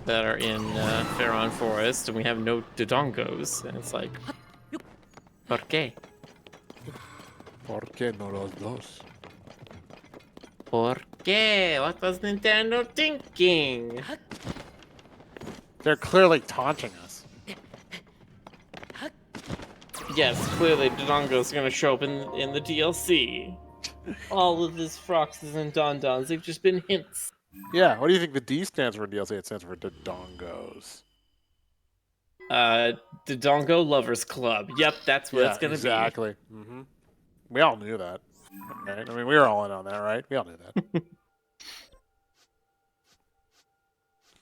that are in Faron Forest, and we have no Dodongos. And it's like, ¿por qué? ¿Por qué no los dos? ¿Por qué? What was Nintendo thinking? They're clearly taunting us. Yes, clearly Dodongo's gonna show up in the DLC. All of his Froxes and Dondons, they've just been hints. Yeah, what do you think the D stands for in DLC? It stands for Dodongos. Dodongo Lovers Club. Yep, that's what it's gonna exactly. Mm-hmm. We all knew that. Right? I mean, we were all in on that, right? We all knew that.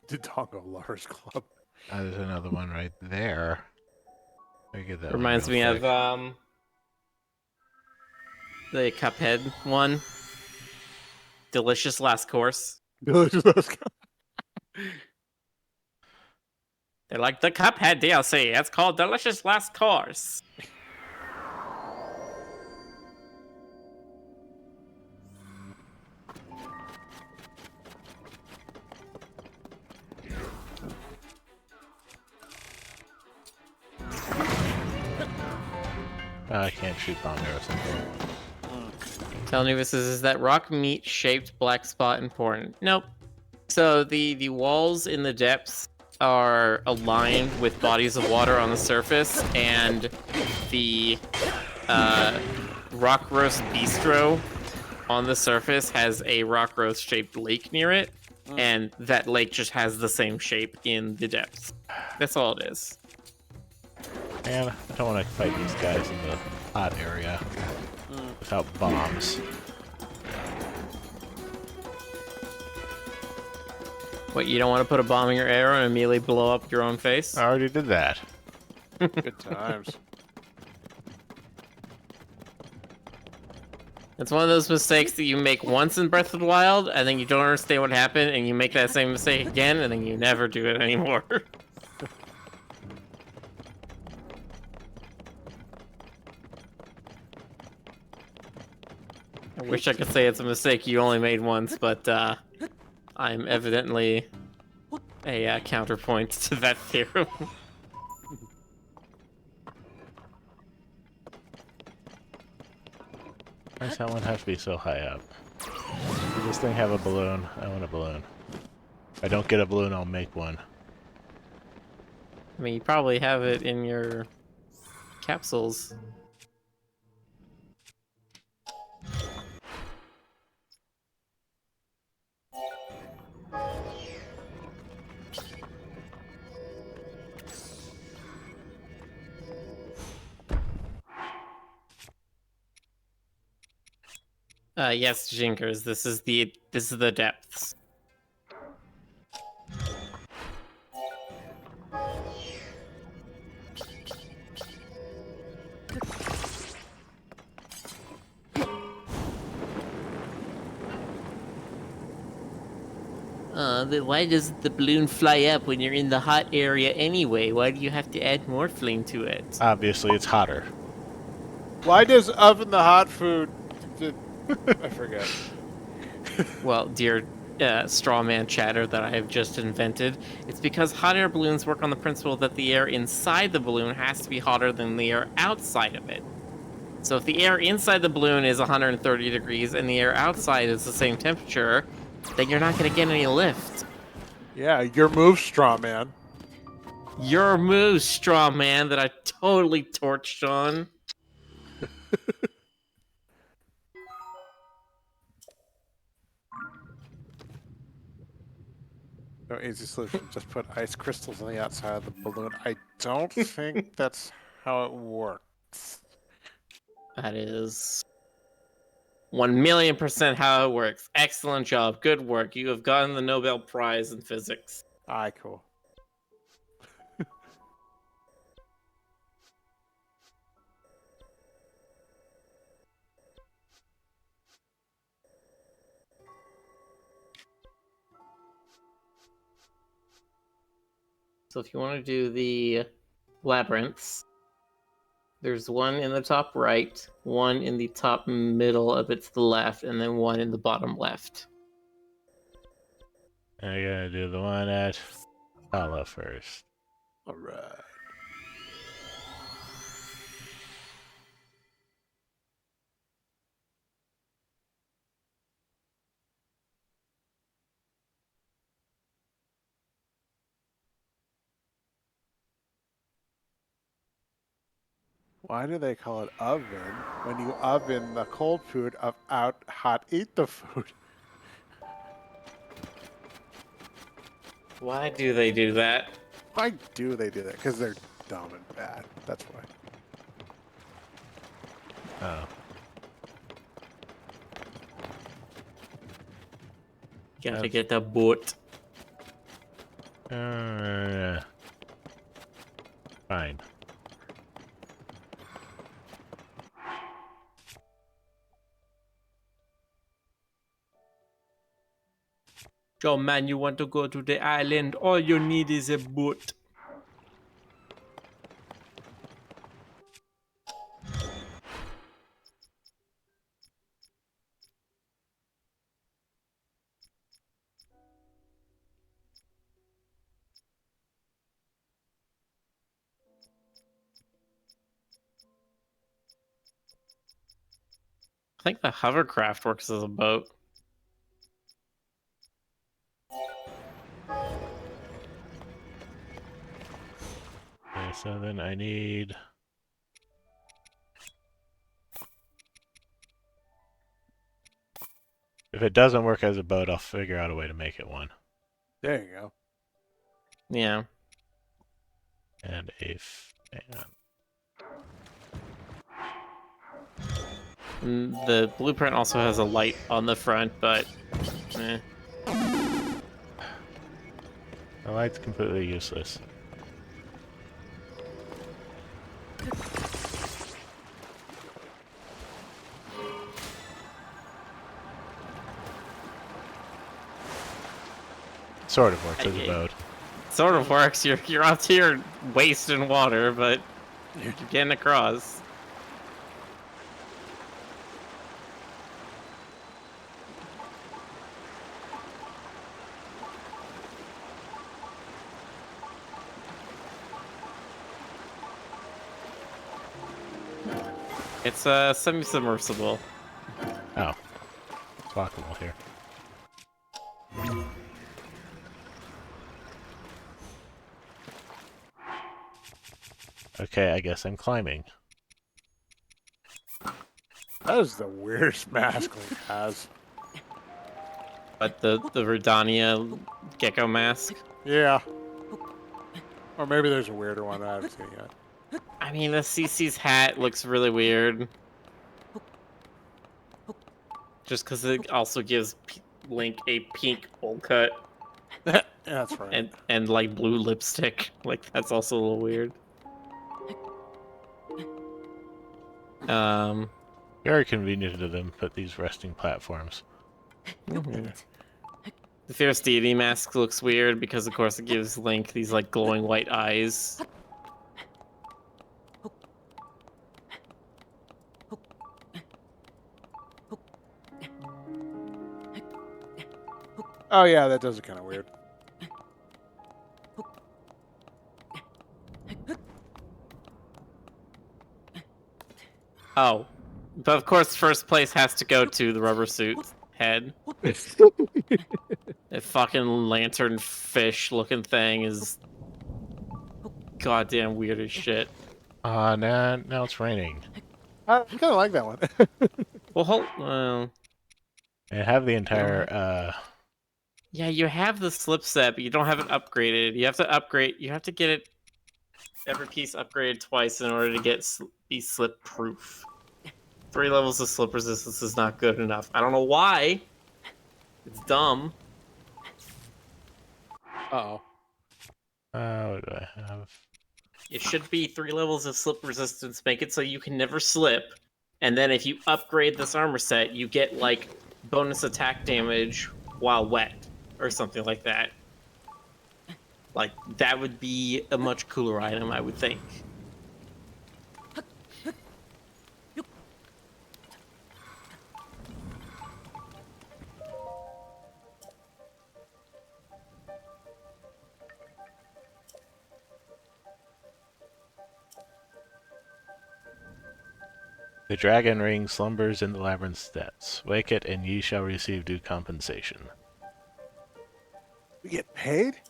Dodongo Lovers Club. There's another one right there. Let me get that be. Reminds me of the Cuphead one. Delicious Last Course. Delicious. They're like the Cuphead DLC. It's called Delicious Last Course. I can't shoot bomb arrows anymore. Telling you, is that rock meat shaped black spot important? Nope. So the walls in the depths are aligned with bodies of water on the surface, and the rock roast bistro on the surface has a rock roast shaped lake near it, and that lake just has the same shape in the depths. That's all it is. Man, I don't want to fight these guys in the hot area without bombs. What, you don't want to put a bomb in your arrow and immediately blow up your own face? I already did that. Good times. It's one of those mistakes that you make once in Breath of the Wild, and then you don't understand what happened, and you make that same mistake again, and then you never do it anymore. I wish I could say it's a mistake you only made once, but I'm evidently a counterpoint to that theorem. Why does that one have to be so high up? Does this thing have a balloon? I want a balloon. If I don't get a balloon, I'll make one. I mean, you probably have it in your capsules. Yes, Jinkers, this is the depths. But why does the balloon fly up when you're in the hot area anyway? Why do you have to add more flame to it? Obviously, it's hotter. Why does oven the hot food? I forget. Well, dear straw man chatter that I have just invented, it's because hot air balloons work on the principle that the air inside the balloon has to be hotter than the air outside of it. So if the air inside the balloon is 130 degrees and the air outside is the same temperature, then you're not going to get any lift. Yeah, your move, straw man. Your move, straw man, that I totally torched on. No easy solution. Just put ice crystals on the outside of the balloon. I don't think that's how it works. That is 1,000,000% how it works. Excellent job. Good work. You have gotten the Nobel Prize in physics. Aye, cool. So if you want to do the labyrinths, there's one in the top right, one in the top middle of it to the left, and then one in the bottom left. I gotta do the one at Hala first. All right. Why do they call it oven when you oven the cold food out hot eat the food? Why do they do that? Why do they do that? Because they're dumb and bad. That's why. Oh. Gotta get the boot. Fine. Joe, man, you want to go to the island? All you need is a boot. I think the hovercraft works as a boat. Okay, so then I need... If it doesn't work as a boat, I'll figure out a way to make it one. There you go. Yeah. And a fan. The blueprint also has a light on the front, but eh. The light's completely useless. Sort of works as a boat. Sort of works. You're out here wasting water, but you're getting across. It's a semi-submersible. Oh. It's walkable here. Okay, I guess I'm climbing. That is the weirdest mask Link has. But the Redania gecko mask. Yeah. Or maybe there's a weirder one that I haven't seen yet. I mean, the CC's hat looks really weird. Just because it also gives Link a pink bowl cut. Yeah, that's right. And like blue lipstick. Like, that's also a little weird. Very convenient of them to put these resting platforms. Mm-hmm. The Fierce Deity mask looks weird because, of course, it gives Link these like glowing white eyes. Oh yeah, that does look kind of weird. Oh, but of course, first place has to go to the rubber suit head. That fucking lantern fish looking thing is goddamn weird as shit. Now it's raining. I kind of like that one. Well, I have the entire, yeah, you have the slip set, but you don't have it upgraded. You have to upgrade. You have to get it every piece upgraded twice in order to be slip proof. 3 levels of slip resistance is not good enough. I don't know why. It's dumb. Uh-oh. what do I have? It should be 3 levels of slip resistance, make it so you can never slip. And then if you upgrade this armor set, you get like bonus attack damage while wet or something like that. Like that would be a much cooler item, I would think. The dragon ring slumbers in the labyrinth's depths. Wake it, and ye shall receive due compensation. We get paid?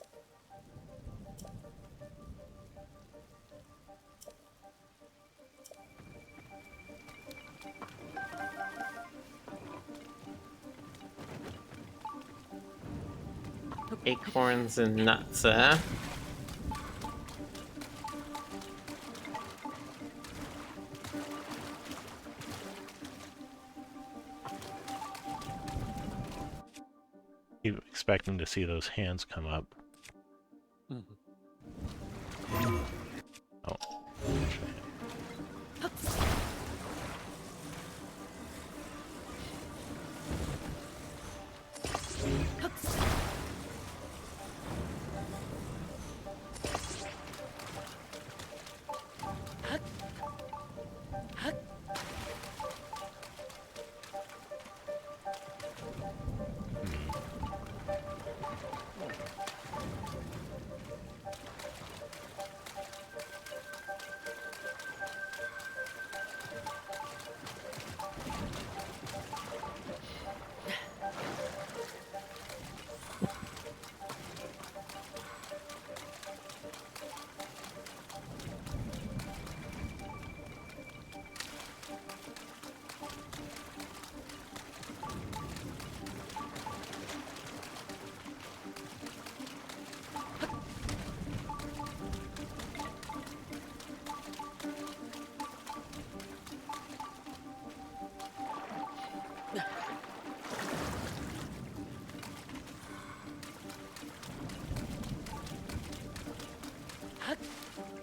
Acorns and nuts, eh? Keep expecting to see those hands come up. Oh.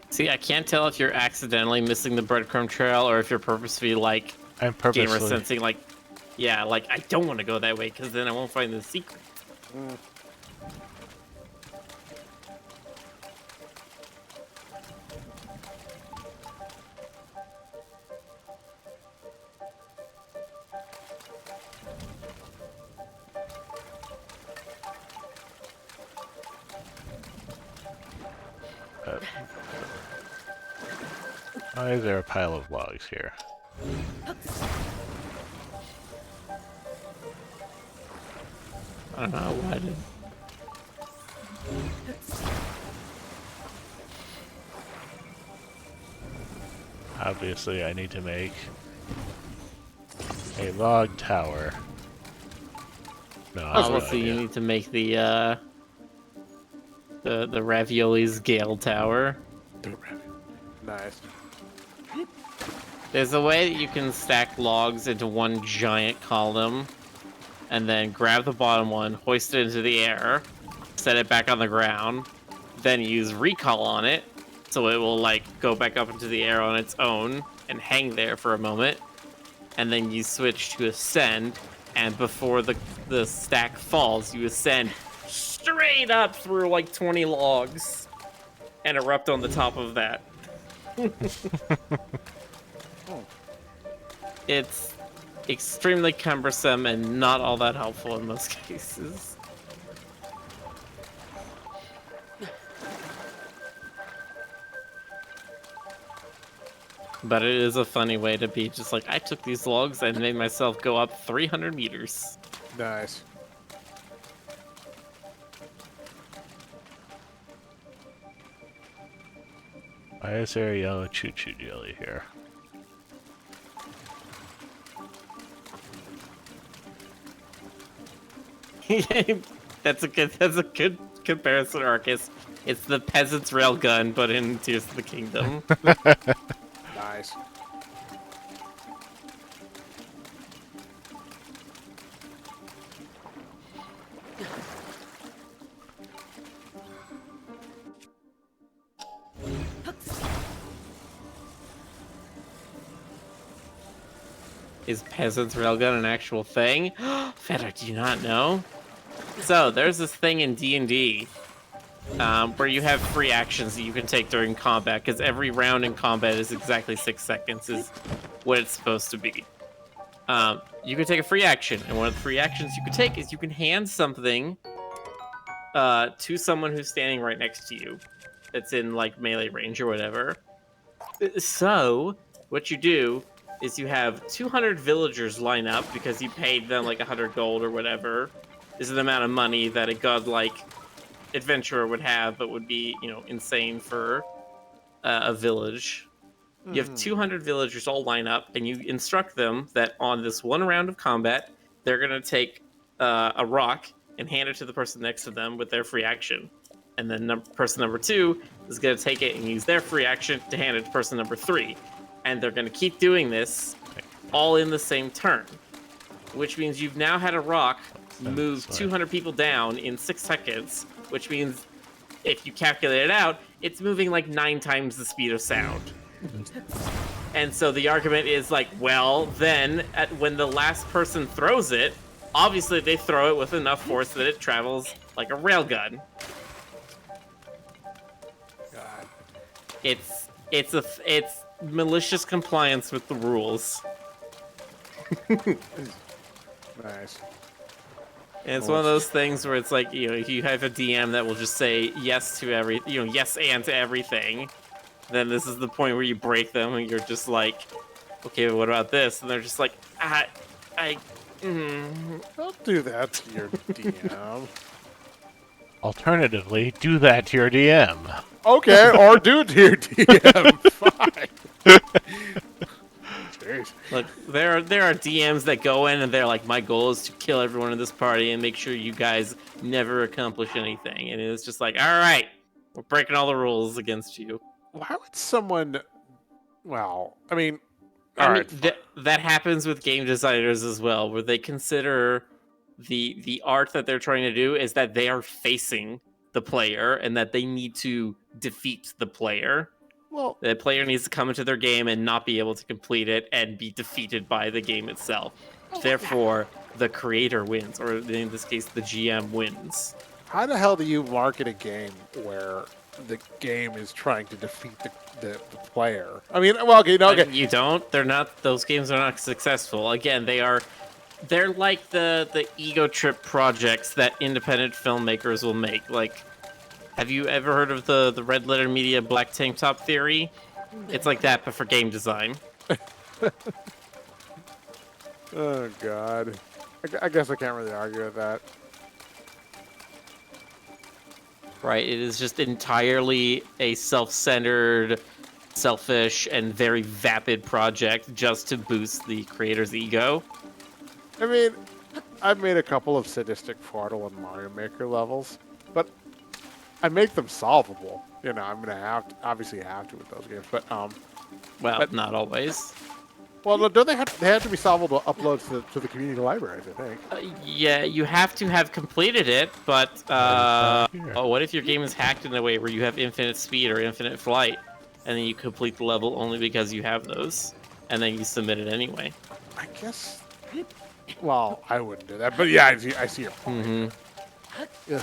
See, I can't tell if you're accidentally missing the breadcrumb trail or if you're purposely like I'm gamer purposely. sensing like, yeah, like I don't want to go that way because then I won't find the secret. Why is there a pile of logs here? I don't know why did. Obviously, I need to make a log tower. No, I have no Obviously, you idea. need to make the Ravioli's Gale Tower. Nice. There's a way that you can stack logs into one giant column, and then grab the bottom one, hoist it into the air, set it back on the ground, then use recall on it, so it will like go back up into the air on its own and hang there for a moment, and then you switch to ascend, and before the stack falls, you ascend straight up through like 20 logs and erupt on the top of that. It's extremely cumbersome and not all that helpful in most cases. But it is a funny way to be just like, I took these logs and made myself go up 300 meters. Nice. Why is there a yellow choo-choo jelly here? That's a good comparison, Arcus. It's the peasant's railgun, but in Tears of the Kingdom. Nice. Is peasant's railgun an actual thing? Feta, do you not know? So there's this thing in D&D where you have free actions that you can take during combat, because every round in combat is exactly 6 seconds is what it's supposed to be. You can take a free action, and one of the free actions you can take is you can hand something to someone who's standing right next to you that's in like melee range or whatever. So what you do is you have 200 villagers line up because you paid them like 100 gold or whatever is an amount of money that a godlike adventurer would have, but would be, you know, insane for a village. You have 200 villagers all line up, and you instruct them that on this one round of combat, they're going to take a rock and hand it to the person next to them with their free action. And then person number 2 is going to take it and use their free action to hand it to person number 3. And they're going to keep doing this all in the same turn, which means you've now had a rock move 200 people down in 6 seconds, which means if you calculate it out, it's moving like 9 times the speed of sound. And so the argument is like, well, then when the last person throws it, obviously they throw it with enough force that it travels like a railgun. God. It's malicious compliance with the rules. Nice. And it's one of those things where it's like, you know, you have a DM that will just say yes to yes and to everything. Then this is the point where you break them and you're just like, okay, but what about this? And they're just like, Don't do that to your DM. Alternatively, do that to your DM. Okay, or do it to your DM. Fine. Jeez. Look, there are DMs that go in and they're like, my goal is to kill everyone in this party and make sure you guys never accomplish anything. And it's just like, all right, we're breaking all the rules against you. Why would someone? Well, I mean, that happens with game designers as well, where they consider the art that they're trying to do is that they are facing the player and that they need to defeat the player. Well, the player needs to come into their game and not be able to complete it and be defeated by the game itself. Therefore, the creator wins, or in this case, the GM wins. how the hell do you market a game where the game is trying to defeat the player? I mean, well, okay, no, okay. You don't. They're not. Those games are not successful. Again, they're like the ego trip projects that independent filmmakers will make. Like, have you ever heard of the Red Letter Media Black Tank Top theory? It's like that, but for game design. Oh God, I guess I can't really argue with that. Right. It is just entirely a self-centered, selfish, and very vapid project just to boost the creator's ego. I mean, I've made a couple of sadistic Portal and Mario Maker levels, but I make them solvable. You know, I'm gonna obviously have to with those games, but Well, but- not always. well, no, don't they have to be solvable to upload to the community libraries? I think. Yeah, you have to have completed it, but what if your game is hacked in a way where you have infinite speed or infinite flight, and then you complete the level only because you have those, and then you submit it anyway? I guess. Well, I wouldn't do that, but yeah, I see your point. Mm-hmm. Ugh.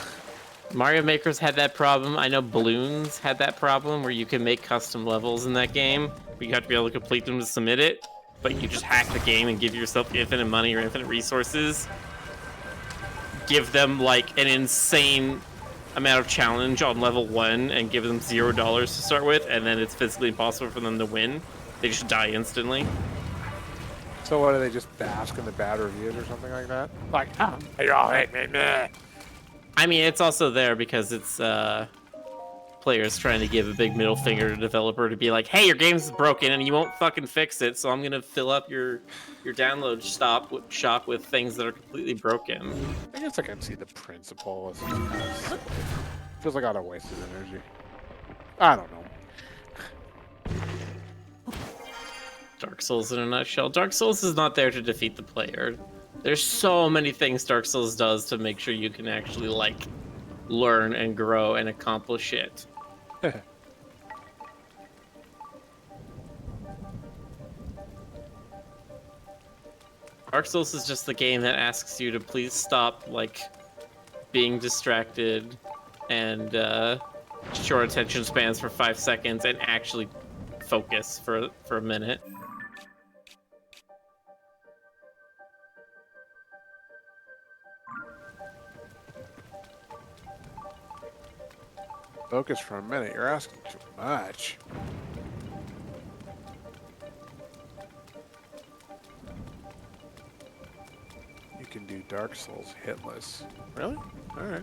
Mario Maker's had that problem. I know Balloons had that problem where you can make custom levels in that game, but you have to be able to complete them to submit it. But you just hack the game and give yourself infinite money or infinite resources. Give them like an insane amount of challenge on level 1 and give them $0 to start with, and then it's physically impossible for them to win. They just die instantly. So what, do they just bask in the bad reviews or something like that? Like, you all hate me, meh. I mean, it's also there because it's players trying to give a big middle finger to developer to be like, hey, your game's broken and you won't fucking fix it, so I'm gonna fill up your download shop with things that are completely broken. I guess I can see the principle. It's just kind of silly. Feels like a lot of wasted energy. I don't know. Dark Souls in a nutshell. Dark Souls is not there to defeat the player. There's so many things Dark Souls does to make sure you can actually, like, learn and grow and accomplish it. Dark Souls is just the game that asks you to please stop, like, being distracted and short attention spans for 5 seconds and actually focus for a minute. Focus for a minute. You're asking too much. You can do Dark Souls hitless. Really? Alright.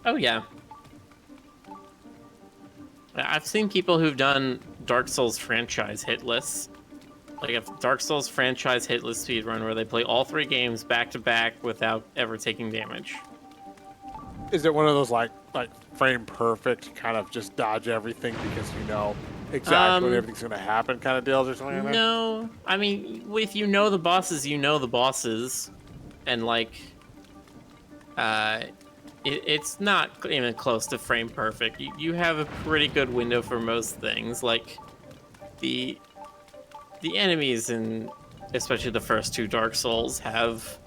Oh, yeah. I've seen people who've done Dark Souls franchise hitless. Like a Dark Souls franchise hitless speedrun where they play all 3 games back to back without ever taking damage. Is it one of those like frame perfect kind of just dodge everything because you know exactly when everything's gonna happen kind of deals or something like that? No, I mean, if you know the bosses, you know the bosses, and like, it's not even close to frame perfect. You have a pretty good window for most things. Like, the enemies in especially the first 2 Dark Souls have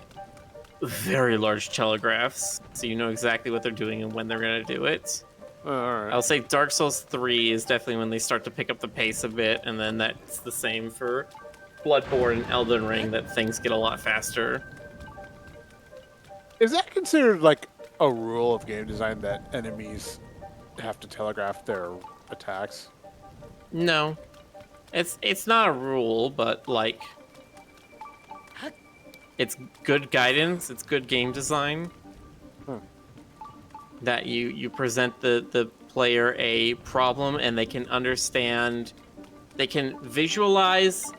very large telegraphs, so you know exactly what they're doing and when they're gonna do it. Alright. I'll say Dark Souls 3 is definitely when they start to pick up the pace a bit, and then that's the same for Bloodborne and Elden Ring, that things get a lot faster. Is that considered like a rule of game design that enemies have to telegraph their attacks? No. It's not a rule, but like, it's good guidance, it's good game design. That you present the player a problem and they can understand, they can visualize,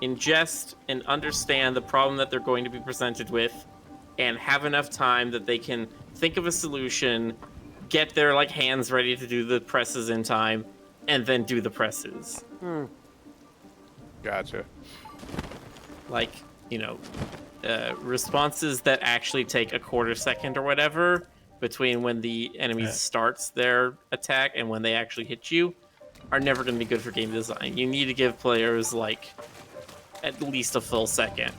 ingest and understand the problem that they're going to be presented with, and have enough time that they can think of a solution, get their like hands ready to do the presses in time, and then do the presses. Gotcha. Like, you know, responses that actually take a quarter second or whatever between when the enemy starts their attack and when they actually hit you are never going to be good for game design. You need to give players like at least a full second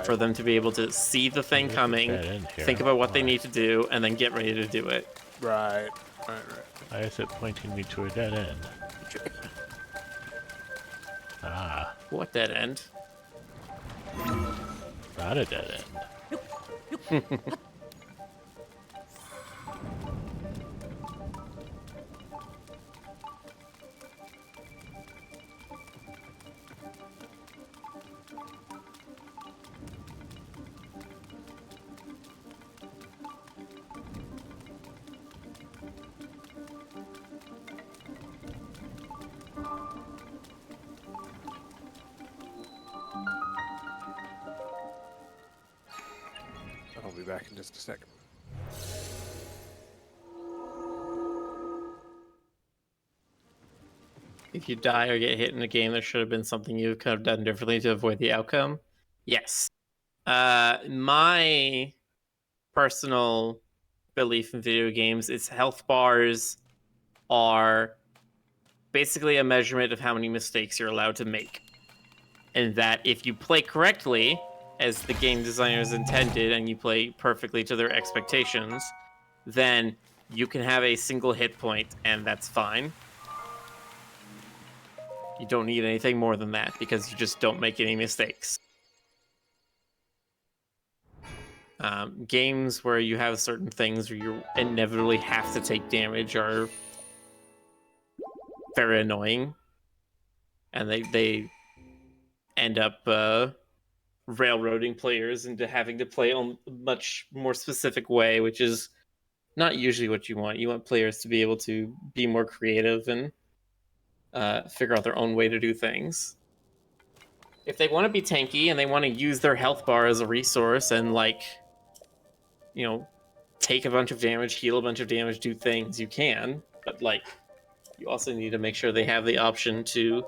for them to be able to see the thing coming, think about what they need to do, and then get ready to do it. Right. Why is it pointing me to a dead end? Ah, What dead end? not a dead end. I'll be back in just a second. If you die or get hit in a game, there should have been something you could have done differently to avoid the outcome. Yes. My personal belief in video games is health bars are basically a measurement of how many mistakes you're allowed to make. And that if you play correctly, as the game designers intended, and you play perfectly to their expectations, then you can have a single hit point, and that's fine. You don't need anything more than that, because you just don't make any mistakes. Games where you have certain things where you inevitably have to take damage are very annoying. and they end up railroading players into having to play on a much more specific way, which is not usually what you want. You want players to be able to be more creative and figure out their own way to do things. If they want to be tanky and they want to use their health bar as a resource and, like, you know, take a bunch of damage, heal a bunch of damage, do things, you can. But, like, you also need to make sure they have the option to,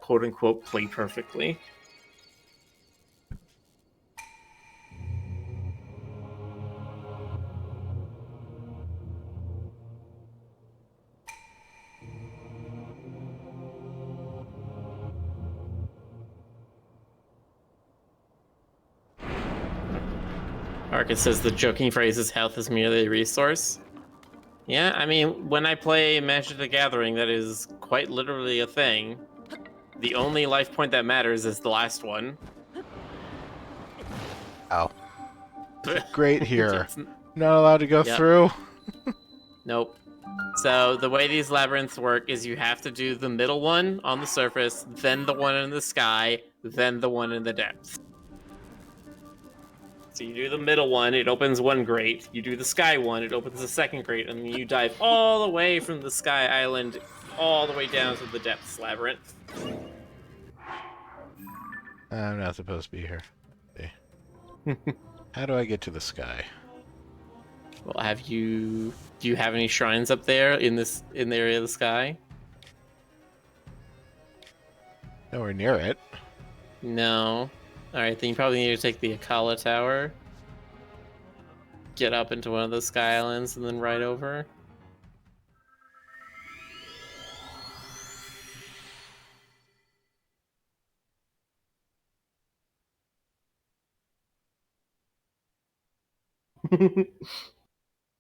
quote-unquote, play perfectly. Arcus says the joking phrase is health is merely a resource. Yeah, I mean, when I play Magic the Gathering, that is quite literally a thing. The only life point that matters is the last one. Ow. Great here. It's- Not allowed to go Yep. through. Nope. So the way these labyrinths work is you have to do the middle one on the surface, then the one in the sky, then the one in the depths. So you do the middle one, it opens one grate. You do the sky one, it opens the second grate, and then you dive all the way from the sky island all the way down to the depths labyrinth. I'm not supposed to be here. Okay. How do I get to the sky? Well, do you have any shrines up there in the area of the sky? Nowhere near it. No. Alright, then you probably need to take the Akala Tower. Get up into one of those sky islands and then ride over.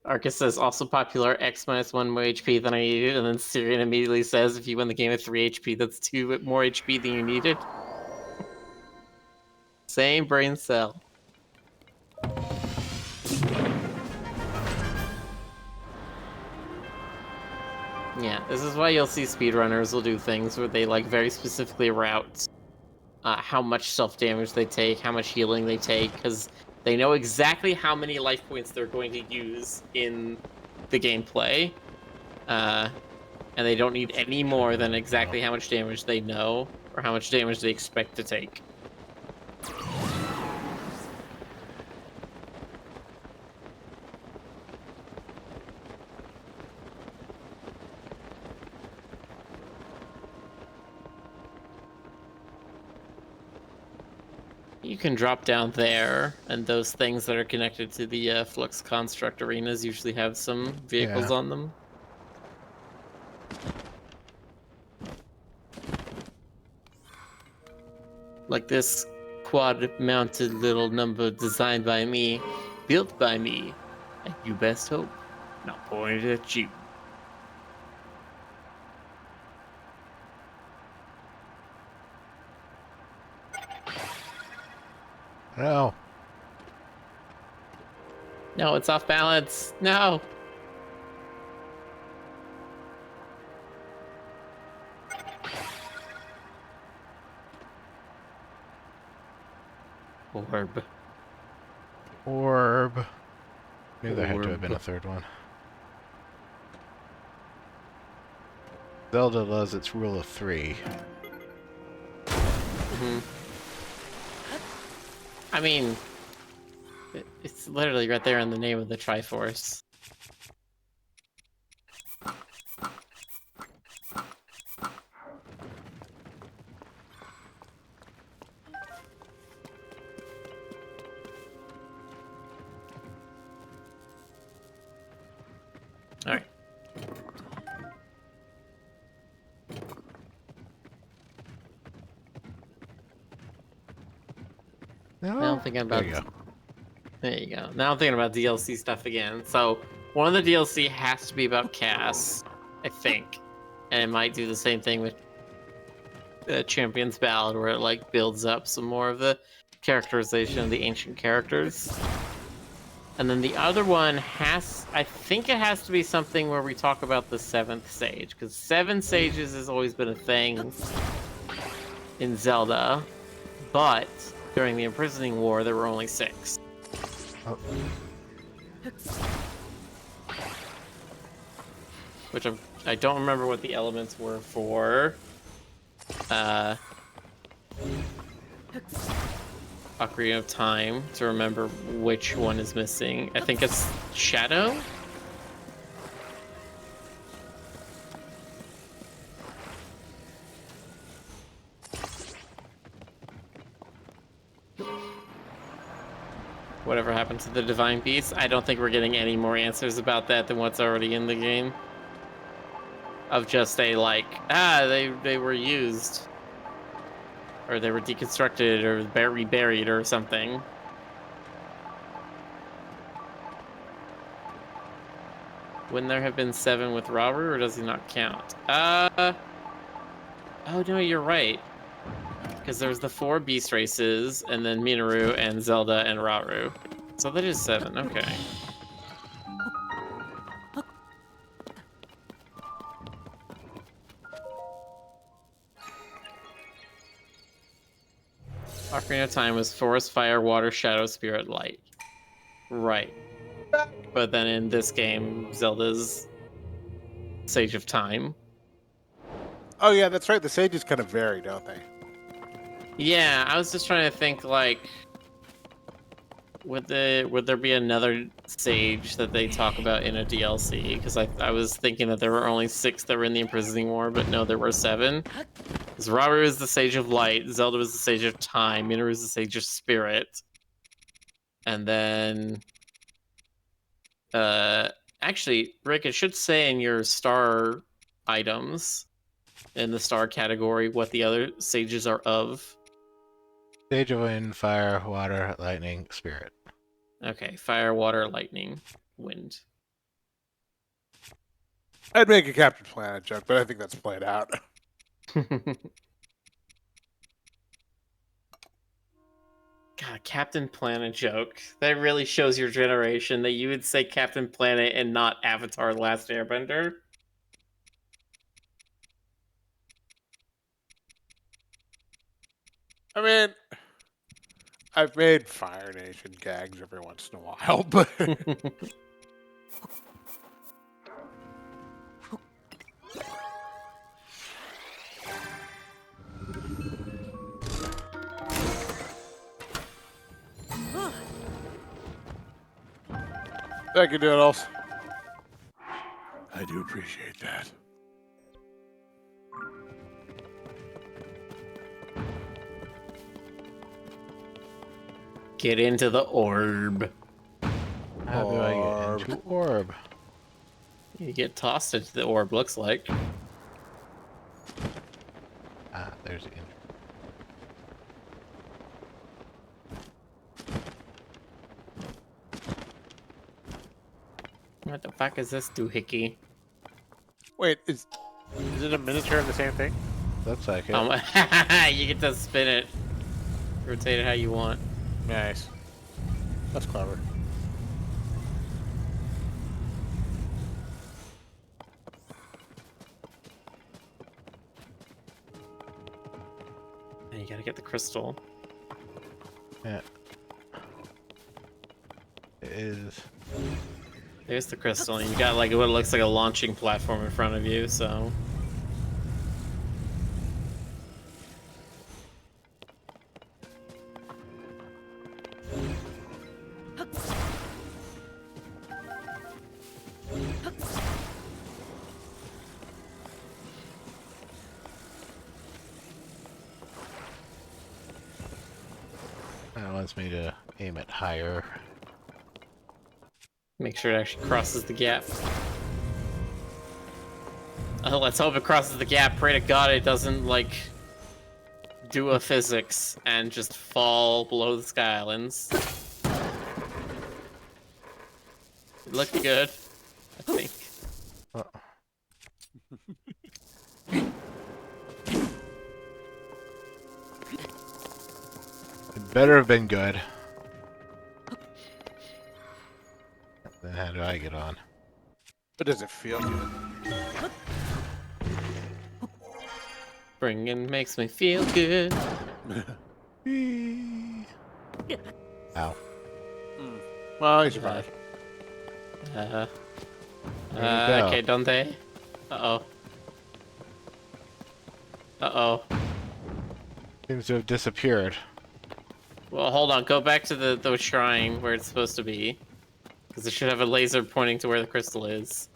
Arcus says also popular X minus 1 more HP than I needed, and then Syrian immediately says if you win the game at 3 HP, that's 2 more HP than you needed. Same brain cell. Yeah, this is why you'll see speedrunners will do things where they, like, very specifically route how much self-damage they take, how much healing they take, because they know exactly how many life points they're going to use in the gameplay, and they don't need any more than exactly how much damage they know, or how much damage they expect to take. You can drop down there, and those things that are connected to the Flux Construct arenas usually have some vehicles Yeah. on them. Like this quad-mounted little number designed by me, built by me, and you best hope not pointed at you. No. No, it's off balance. No. Orb. Orb. Maybe there had to have been a Orb. third one. Zelda loves its rule of 3. Mhm. I mean, it's literally right there in the name of the Triforce. Alright. No? Now I'm thinking about There you go. There you go. Now I'm thinking about DLC stuff again. So one of the DLC has to be about Cass, I think, and it might do the same thing with Champion's Ballad, where it like builds up some more of the characterization of the ancient characters. And then the other one I think it has to be something where we talk about the 7th sage, because 7 sages has always been a thing. in Zelda, but during the Imprisoning War, there were only 6. Oh, Which I don't remember what the elements were for. Ocarina of Time to remember which one is missing. I think it's Shadow? Whatever happened to the Divine Beast? I don't think we're getting any more answers about that than what's already in the game. Of just a, like, they were used. Or they were deconstructed or reburied or something. Wouldn't there have been 7 with Rauru, or does he not count? Oh no, you're right. Because there's the 4 beast races, and then Minoru and Zelda and Rauru. So that is 7, okay. Ocarina of Time was Forest, Fire, Water, Shadow, Spirit, Light. Right. But then in this game, Zelda's Sage of Time. Oh yeah, that's right. The sages kind of vary, don't they? Yeah, I was just trying to think, like, would there be another sage that they talk about in a DLC? Because I was thinking that there were only 6 that were in the Imprisoning War, but no, there were 7. Because Rauru is the Sage of Light, Zelda was the Sage of Time, Minoru is the Sage of Spirit, and then, actually, Rick, it should say in your star items, in the star category, what the other sages are of. Sage of Wind, Fire, Water, Lightning, Spirit. Okay, Fire, Water, Lightning, Wind. I'd make a Captain Planet joke, but I think that's played out. God, Captain Planet joke. That really shows your generation that you would say Captain Planet and not Avatar: The Last Airbender. I mean, I've made Fire Nation gags every once in a while, but thank you, Doodles. I do appreciate that. Get into the orb. How do I get into orb? You get tossed into the orb, looks like. Ah, there's the intro. What the fuck is this doohickey? Wait, is it a miniature of the same thing? Looks like it. You get to spin it. Rotate it how you want. Nice. That's clever. And you gotta get the crystal. Yeah. It is. There's the crystal, and you got like what looks like a launching platform in front of you, so. That wants me to aim it higher. Make sure it actually crosses the gap. Oh, let's hope it crosses the gap. Pray to God it doesn't, like, do a physics and just fall below the Sky Islands. It looked good, I think. Oh. It better have been good. Then how do I get on? But does it feel good? Bringing makes me feel good. Ow. Well, he survived. Where'd he go? Okay, don't they? Uh-oh. Uh-oh. Seems to have disappeared. Well, hold on. Go back to the shrine where it's supposed to be. Because it should have a laser pointing to where the crystal is.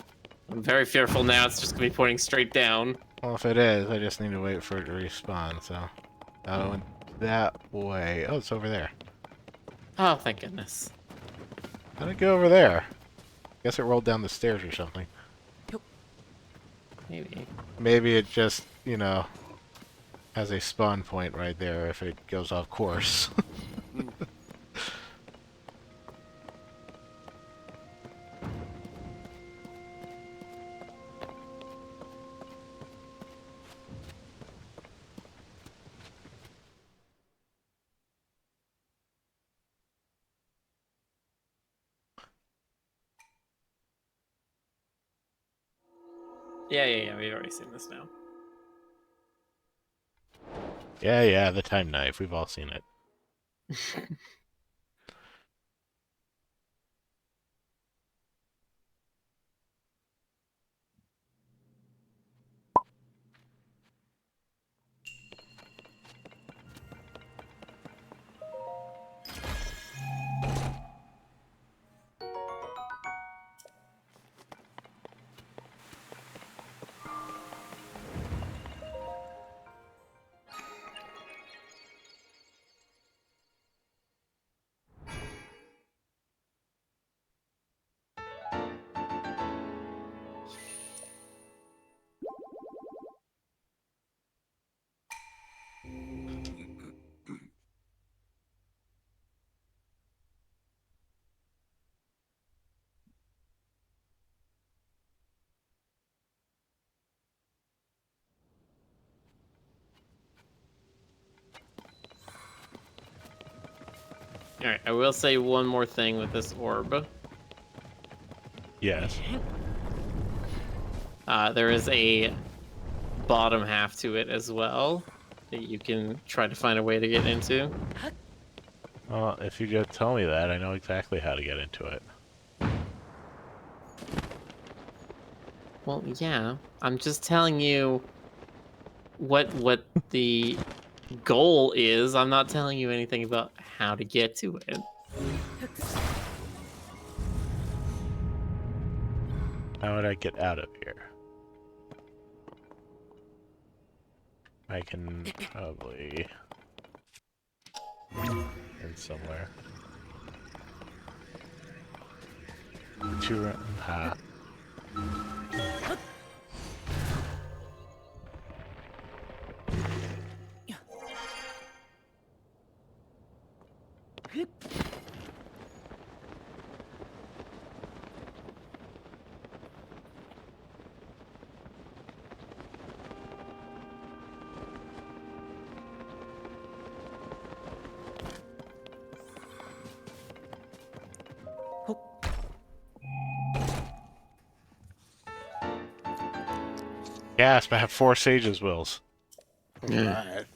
I'm very fearful now it's just going to be pointing straight down. Well, if it is, I just need to wait for it to respawn, so... Oh, it went that way. Oh, it's over there. Oh, thank goodness. How'd it go over there? Guess it rolled down the stairs or something. Maybe. Maybe it just, you know, has a spawn point right there if it goes off course. Yeah, we've already seen this now. Yeah, the time knife. We've all seen it. Alright, I will say one more thing with this orb. Yes. There is a bottom half to it as well that you can try to find a way to get into. Well, if you just tell me that, I know exactly how to get into it. Well, yeah, I'm just telling you what the goal is. I'm not telling you anything about how to get to it. How would I get out of here? I can probably... in somewhere. Ha. Gasp, I have 4 Sage's Wills. Alright.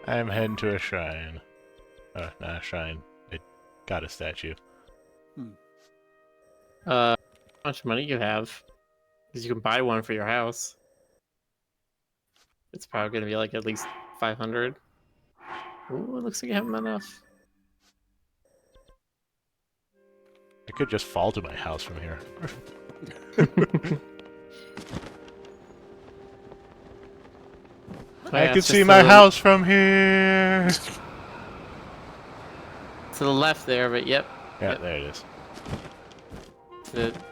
I'm heading to a shrine. Not a shrine. It got a statue. How much money you have? Because you can buy one for your house. It's probably gonna be like at least 500. Ooh, it looks like you have enough. I could just fall to my house from here. I can see my house from here! To the left there, but yep. Yeah, Yep. there it is.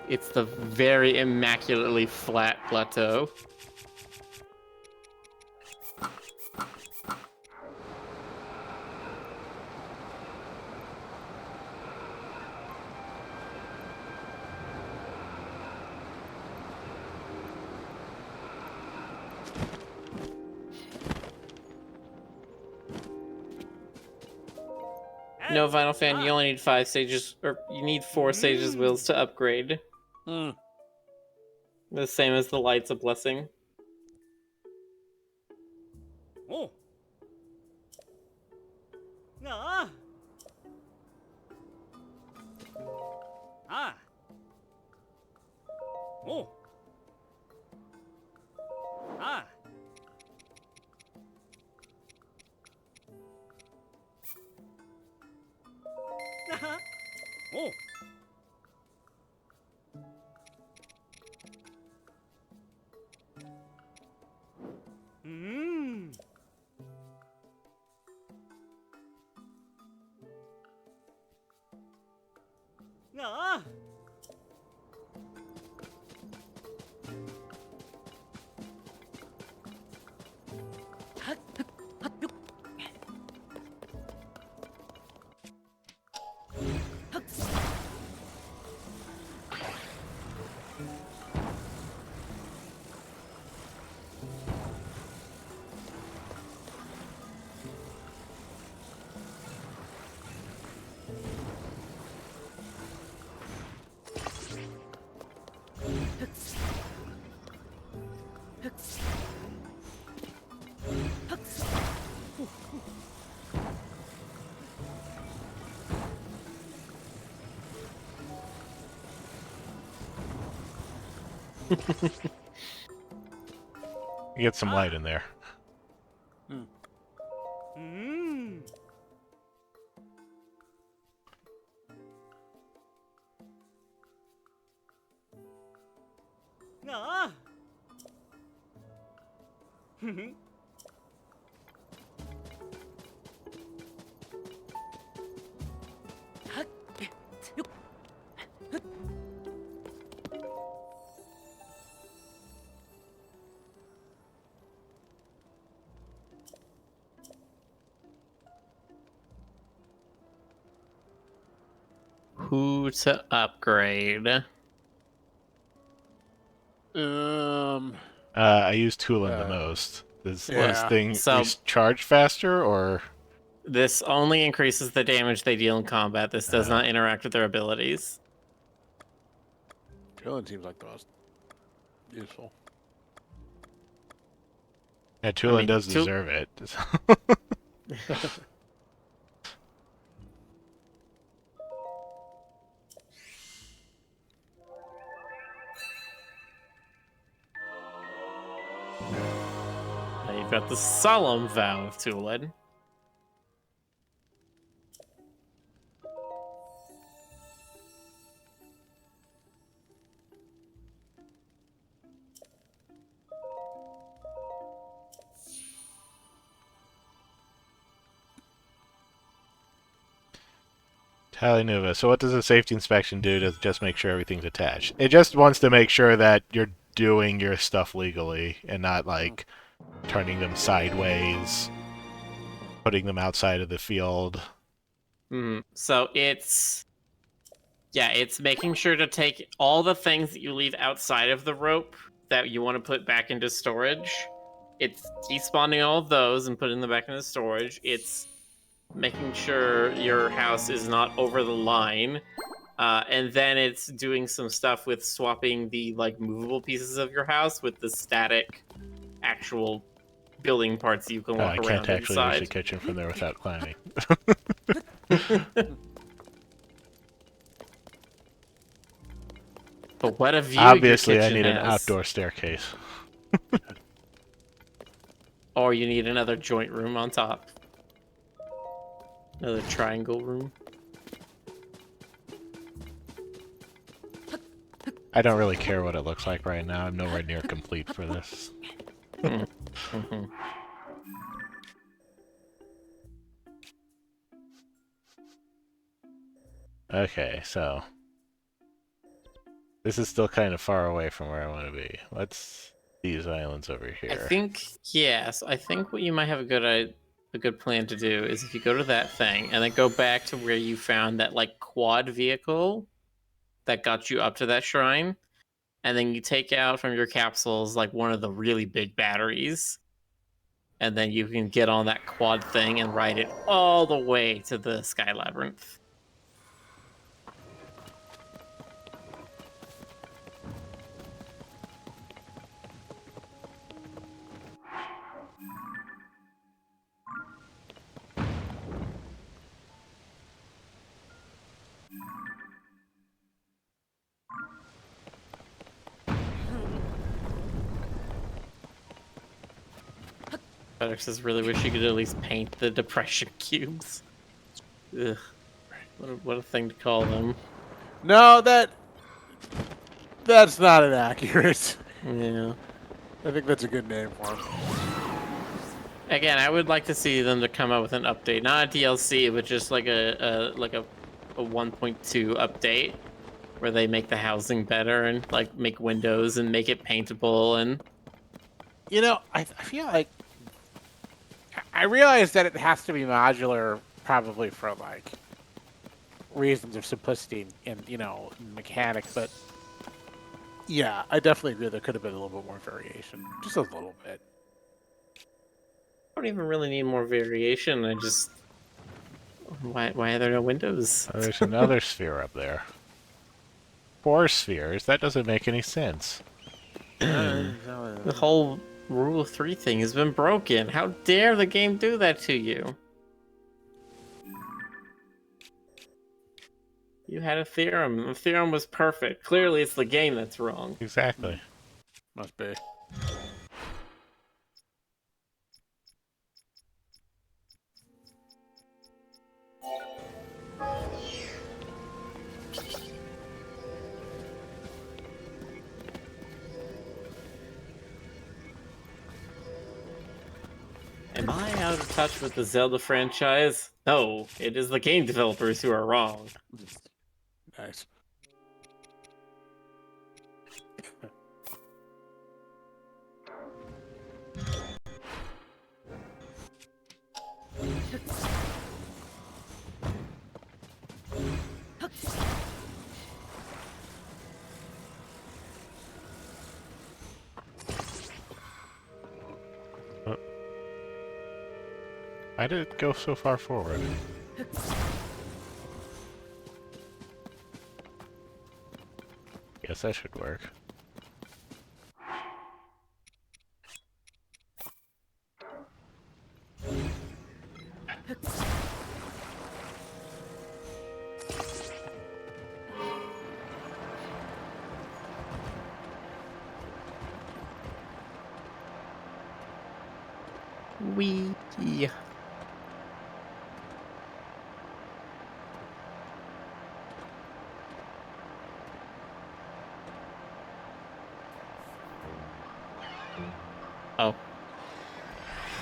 It's the very immaculately flat plateau. No, Vinyl Fan, you only need 5 sages, or you need 4 sages wills to upgrade. Hmm. The same as the lights of blessing. Oh. Ah. Ah. Oh. Ah. Oh. Hmm. Ah. Get some light in there. Hmm. Ah. Who to upgrade? I use Tulin the Uh, most. Does yeah. this thing So- recharge faster, or This only increases the damage they deal in combat. This does Uh. not interact with their abilities. Drilling seems like the most useful. yeah, Tulin mean, does Tul- deserve it. Now you've got the Solemn Vow of Tulin. Tally Nuva. So what does a safety inspection do to just make sure everything's attached? It just wants to make sure that you're doing your stuff legally and not like turning them sideways, putting them outside of the field. So it's making sure to take all the things that you leave outside of the rope that you want to put back into storage. It's despawning all of those and putting them back into storage. It's making sure your house is not over the line. And then it's doing some stuff with swapping the like movable pieces of your house with the static actual building parts that you can walk I around can't actually use the inside. kitchen from there without climbing. But what a view Obviously, your I kitchen need an has. outdoor staircase. Or you need another joint room on top. Another triangle room. I don't really care what it looks like right now. I'm nowhere near complete for this. Mm-hmm. Okay, so this is still kind of far away from where I want to be. What's these islands over here? I think I think what you might have a good plan to do is if you go to that thing and then go back to where you found that like quad vehicle that got you up to that shrine, and then you take out from your capsules like one of the really big batteries, and then you can get on that quad thing and ride it all the way to the Sky Labyrinth. FedEx just really wish you could at least paint the depression cubes. Ugh. What a thing to call them. No, that's not inaccurate. Yeah. I think that's a good name for him. Again, I would like to see them to come out with an update, not a DLC, but just like a 1.2 update where they make the housing better and like make windows and make it paintable and You know, I feel like I realize that it has to be modular, probably for like reasons of simplicity and mechanics. But yeah, I definitely agree there could have been a little bit more variation, just a little bit. I don't even really need more variation. I just why are there no windows? Oh, there's another sphere up there. 4 spheres? That doesn't make any sense. The whole rule of 3 thing has been broken. How dare the game do that to you? You had a theorem. The theorem was perfect. Clearly, it's the game that's wrong. Exactly. Must be. Am I out of touch with the Zelda franchise? No, it is the game developers who are wrong. Nice. Why did it go so far forward? Guess that should work. Wee. Oh.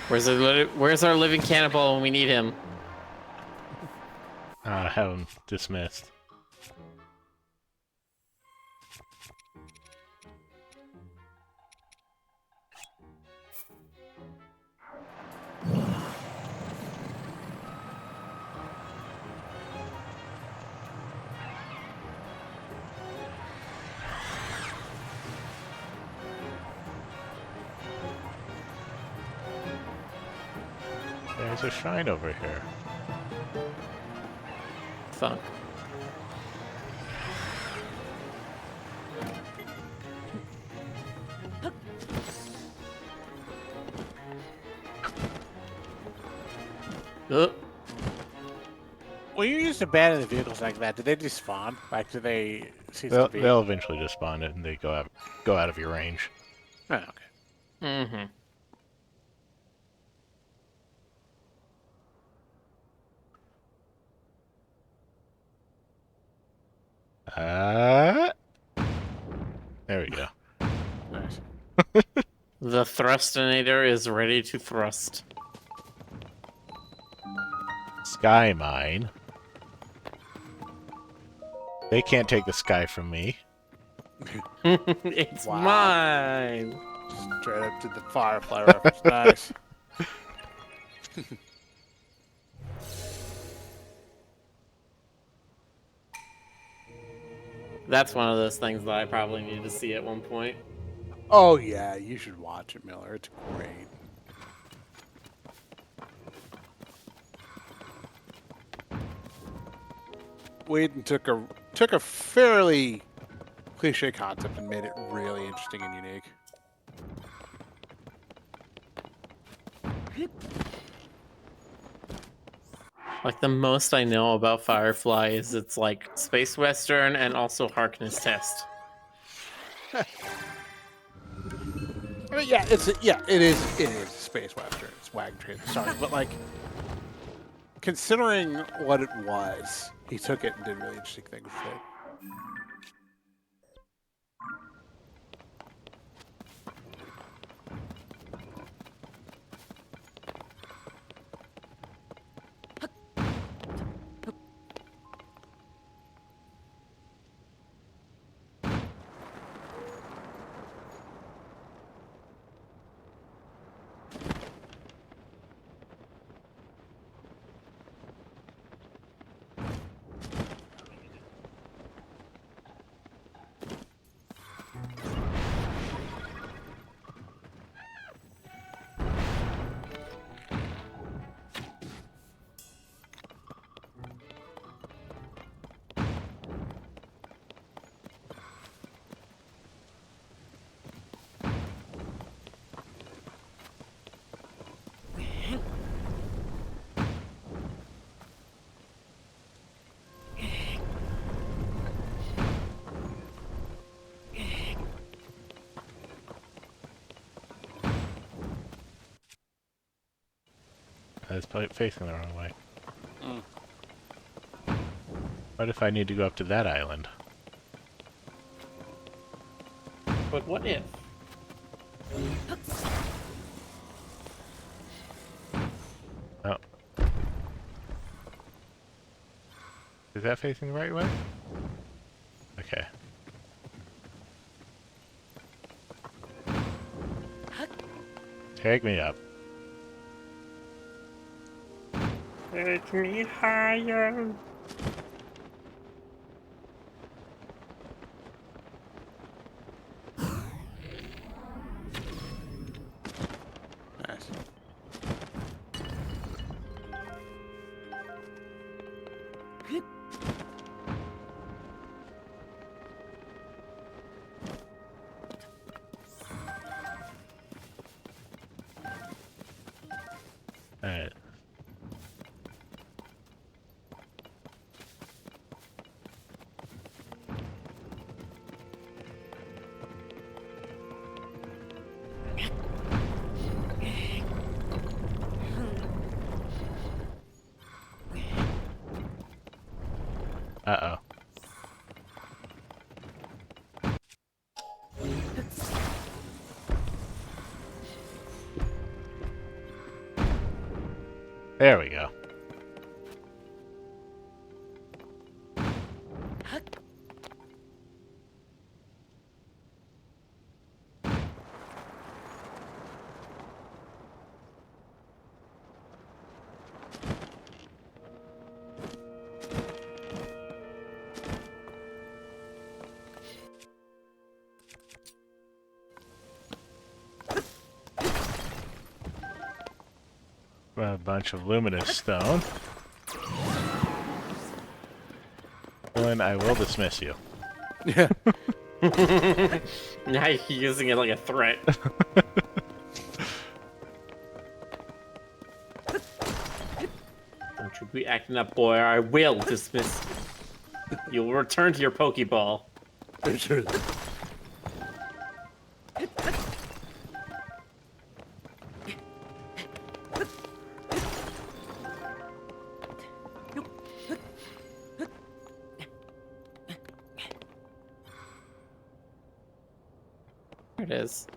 Where's our living cannibal when we need him? Have him dismissed. There's a shrine over here. Fuck. When you used to abandon the vehicles like that, did they despawn? Like, do they cease to be? They'll eventually despawn it, and they go out of your range. Oh, okay. Mm-hmm. There we go. Nice. The thrustinator is ready to thrust. Sky mine. They can't take the sky from me. It's Wow. mine. Straight up to the Firefly reference. Nice. That's one of those things that I probably need to see at one point. Oh yeah, you should watch it, Miller. It's great. Whedon took a fairly cliche concept and made it really interesting and unique. Like, the most I know about Firefly is it's like Space Western and also Harkness Test. I mean, yeah, it is space western. It's wagon train at the start, but like considering what it was, he took it and did really interesting things with it. I was facing the wrong way. Mm. What if I need to go up to that island? But what if? Oh. Is that facing the right way? Okay. Take me up. Take me higher. Nice. Alright. Uh-oh. There we go. A bunch of luminous stone. Dylan, I will dismiss you. Yeah. Now you're using it like a threat. Don't you be acting up, boy, or I will dismiss you. You will return to your Pokeball. Sure. There it is.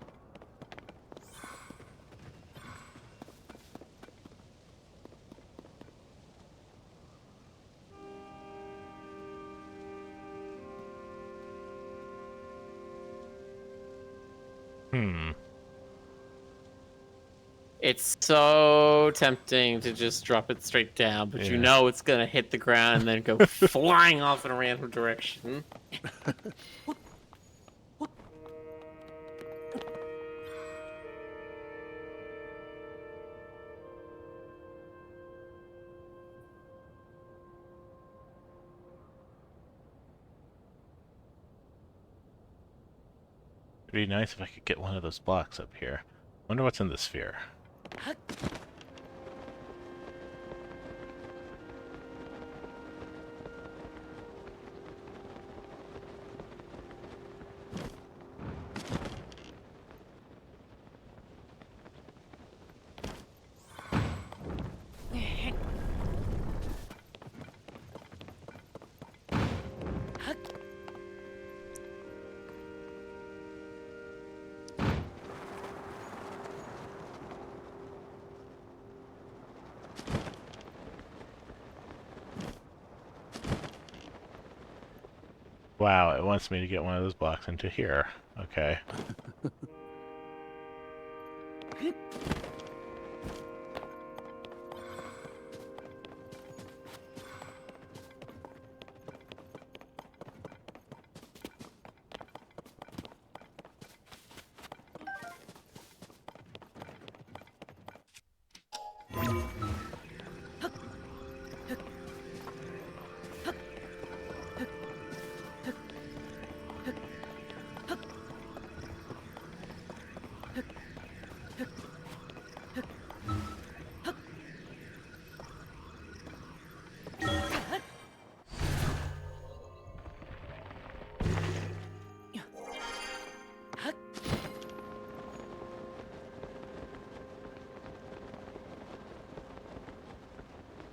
It's so tempting to just drop it straight down, but you Yeah. know it's gonna hit the ground and then go flying off in a random direction. It'd be nice if I could get one of those blocks up here. Wonder what's in the sphere. Wow, it wants me to get one of those blocks into here. Okay.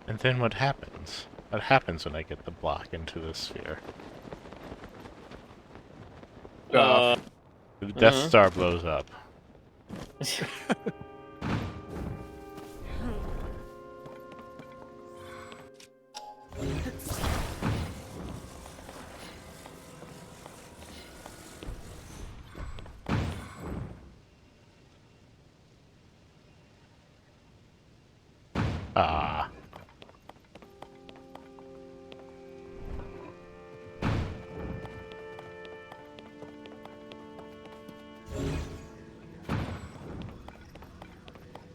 And then what happens? What happens when I get the block into the sphere? Uh, The Death Uh-huh. Star blows up. Ah.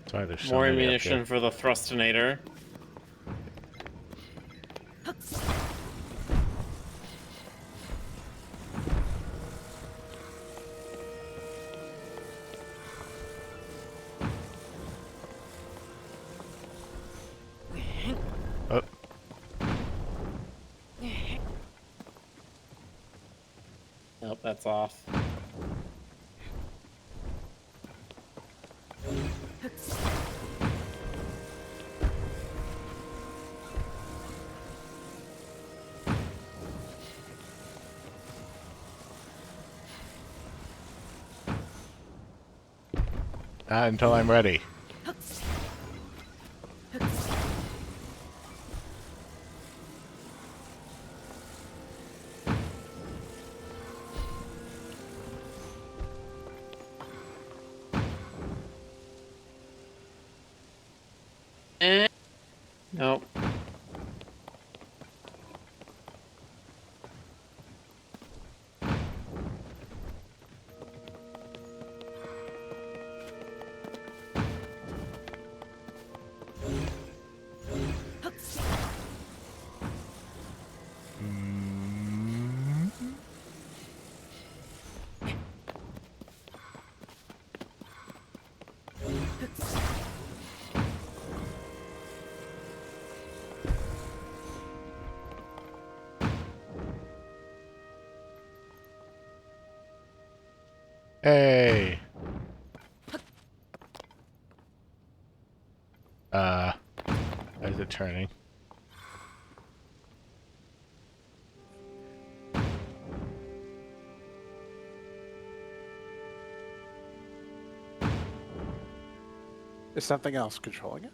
That's why there's so More many up ammunition here. for the thrustinator. Oh, Nope, that's off. not until I'm ready. Nope. Mm. Hey. Why is it turning? Is something else controlling it?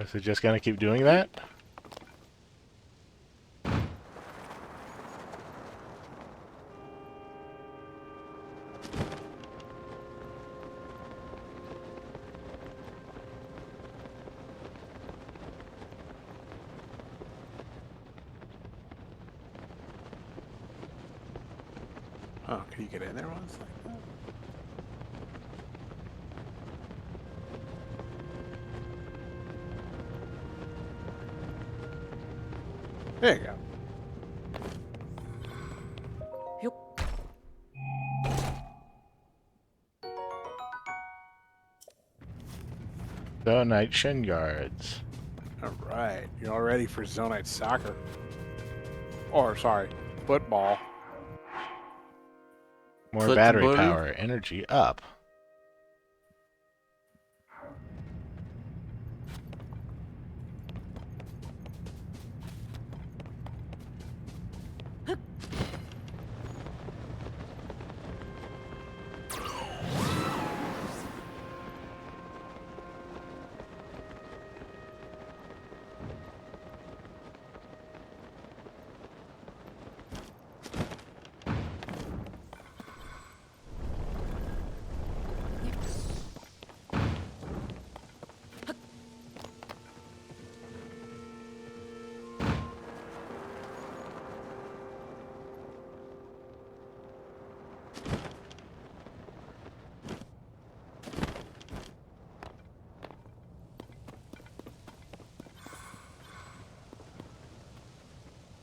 Is it just gonna keep doing that? Oh, can you get in there once like that? There you go. The Night Shin Guards. All right, you're all ready for Zonite soccer. Or sorry, football. More Football. battery power. Energy up.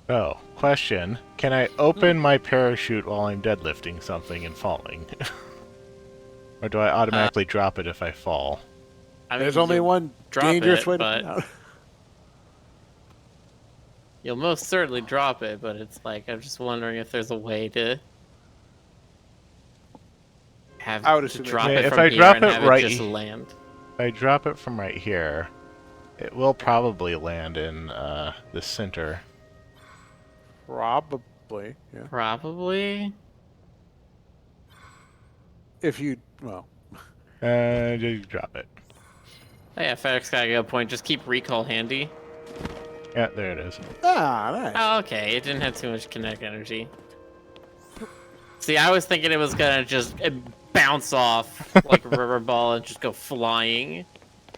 Oh, question. Can I open my parachute while I'm deadlifting something and falling? Or do I automatically drop it if I fall? I mean, There's only you'll one drop dangerous it, way to but find out. you'll most certainly drop it. But it's like I'm just wondering if there's a way to have I would to assume drop Yeah, it if from I here drop and it have right it just he- land. If I drop it from right here, it will probably land in the center. Probably, yeah. Probably. If you, well, Just drop it. Oh, yeah, FedEx got a good point. Just keep recall handy. Yeah, there it is. nice. Oh, okay. It didn't have too much kinetic energy. See, I was thinking it was gonna just bounce off like a rubber ball and just go flying.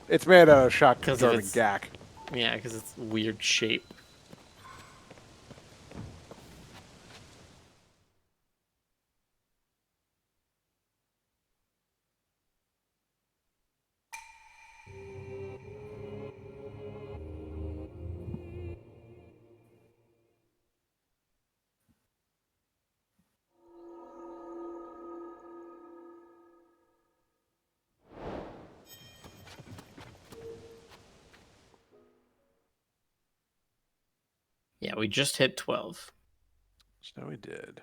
It's made out of shock 'Cause of absorbing its- gack. Yeah, because it's weird shape. Yeah, we just hit 12. So we did.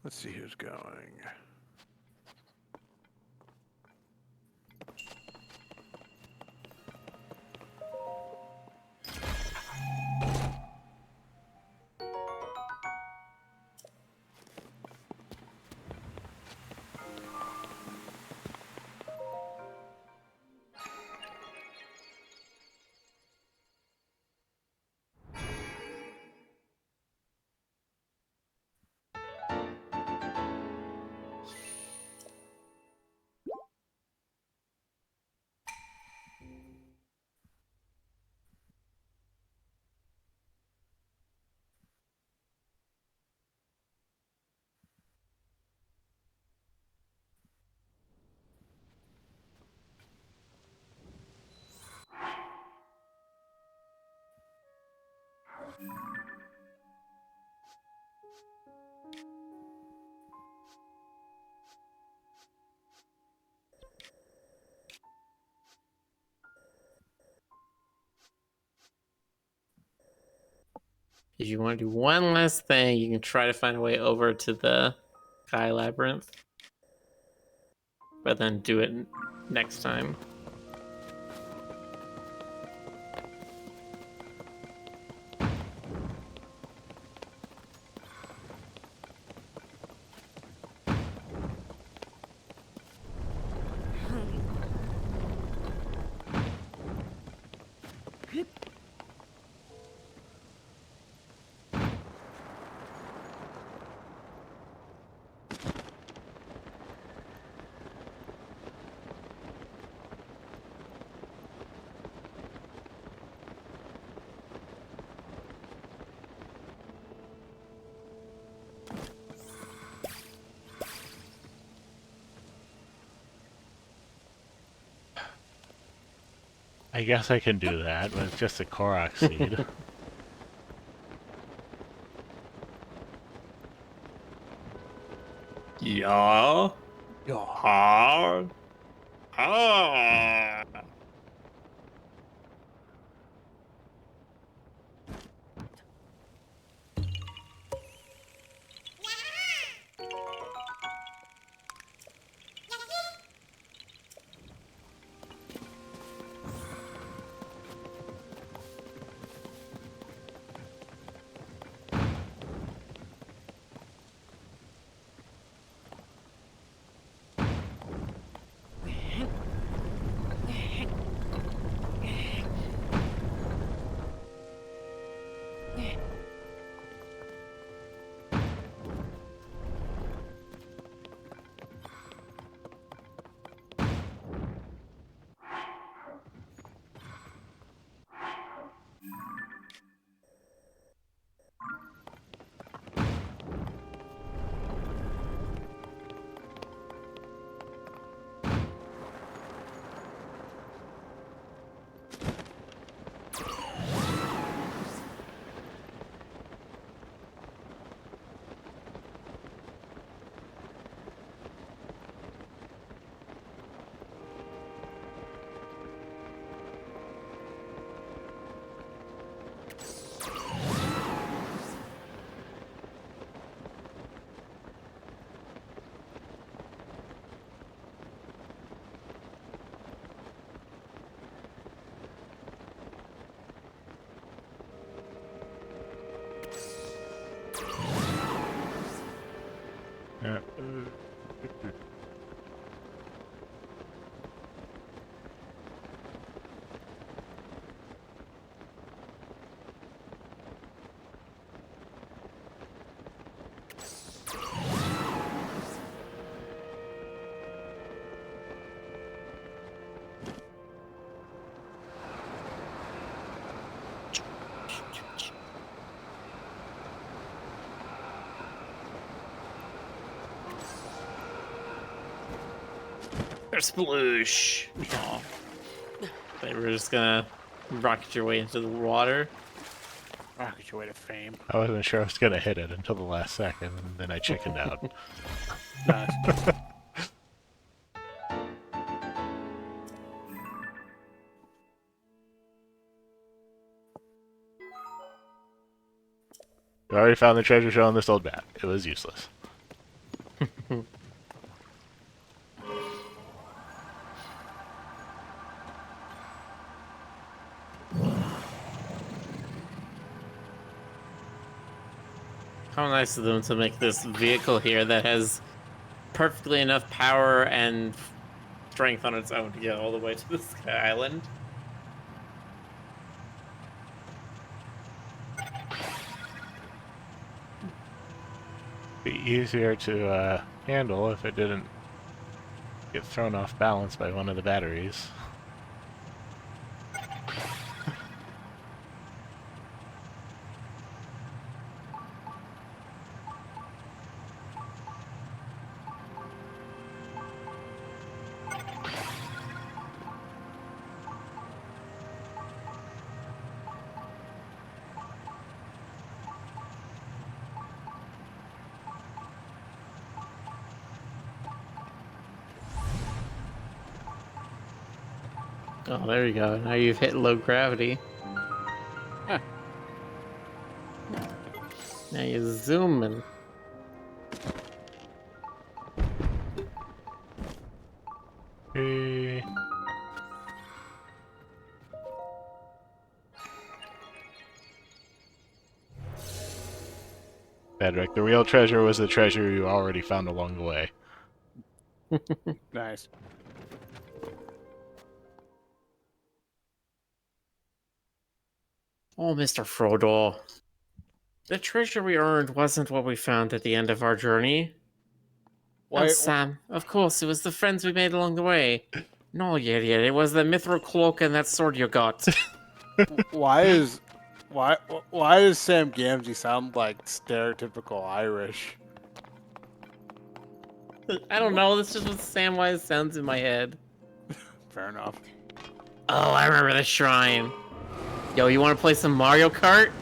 Let's see who's going. If you want to do one last thing, you can try to find a way over to the Sky Labyrinth. But then do it next time. I guess I can do that, but it's just a Korok seed. Yeah. Yeah. Hard. Ah. Sploosh. Oh. They were just gonna rocket your way into the water. Rocket your way to fame. I wasn't sure I was gonna hit it until the last second, and then I chickened out. Nice. I already found the treasure show on this old map. It was useless. How nice of them to make this vehicle here that has perfectly enough power and strength on its own to get all the way to the Sky Island. Be easier to handle if it didn't get thrown off balance by one of the batteries. Oh, there you go. Now you've hit low gravity. Huh. Now you're zooming. Hey. Bedrick, the real treasure was the treasure you already found along the way. Nice. Oh, Mr. Frodo. The treasure we earned wasn't what we found at the end of our journey. Why? Oh, Sam, of course, it was the friends we made along the way. No, you idiot, it was the mithril cloak and that sword you got. Why does Sam Gamgee sound like stereotypical Irish? I don't know, that's just what Samwise sounds in my head. Fair enough. Oh, I remember the shrine. Yo, you want to play some Mario Kart?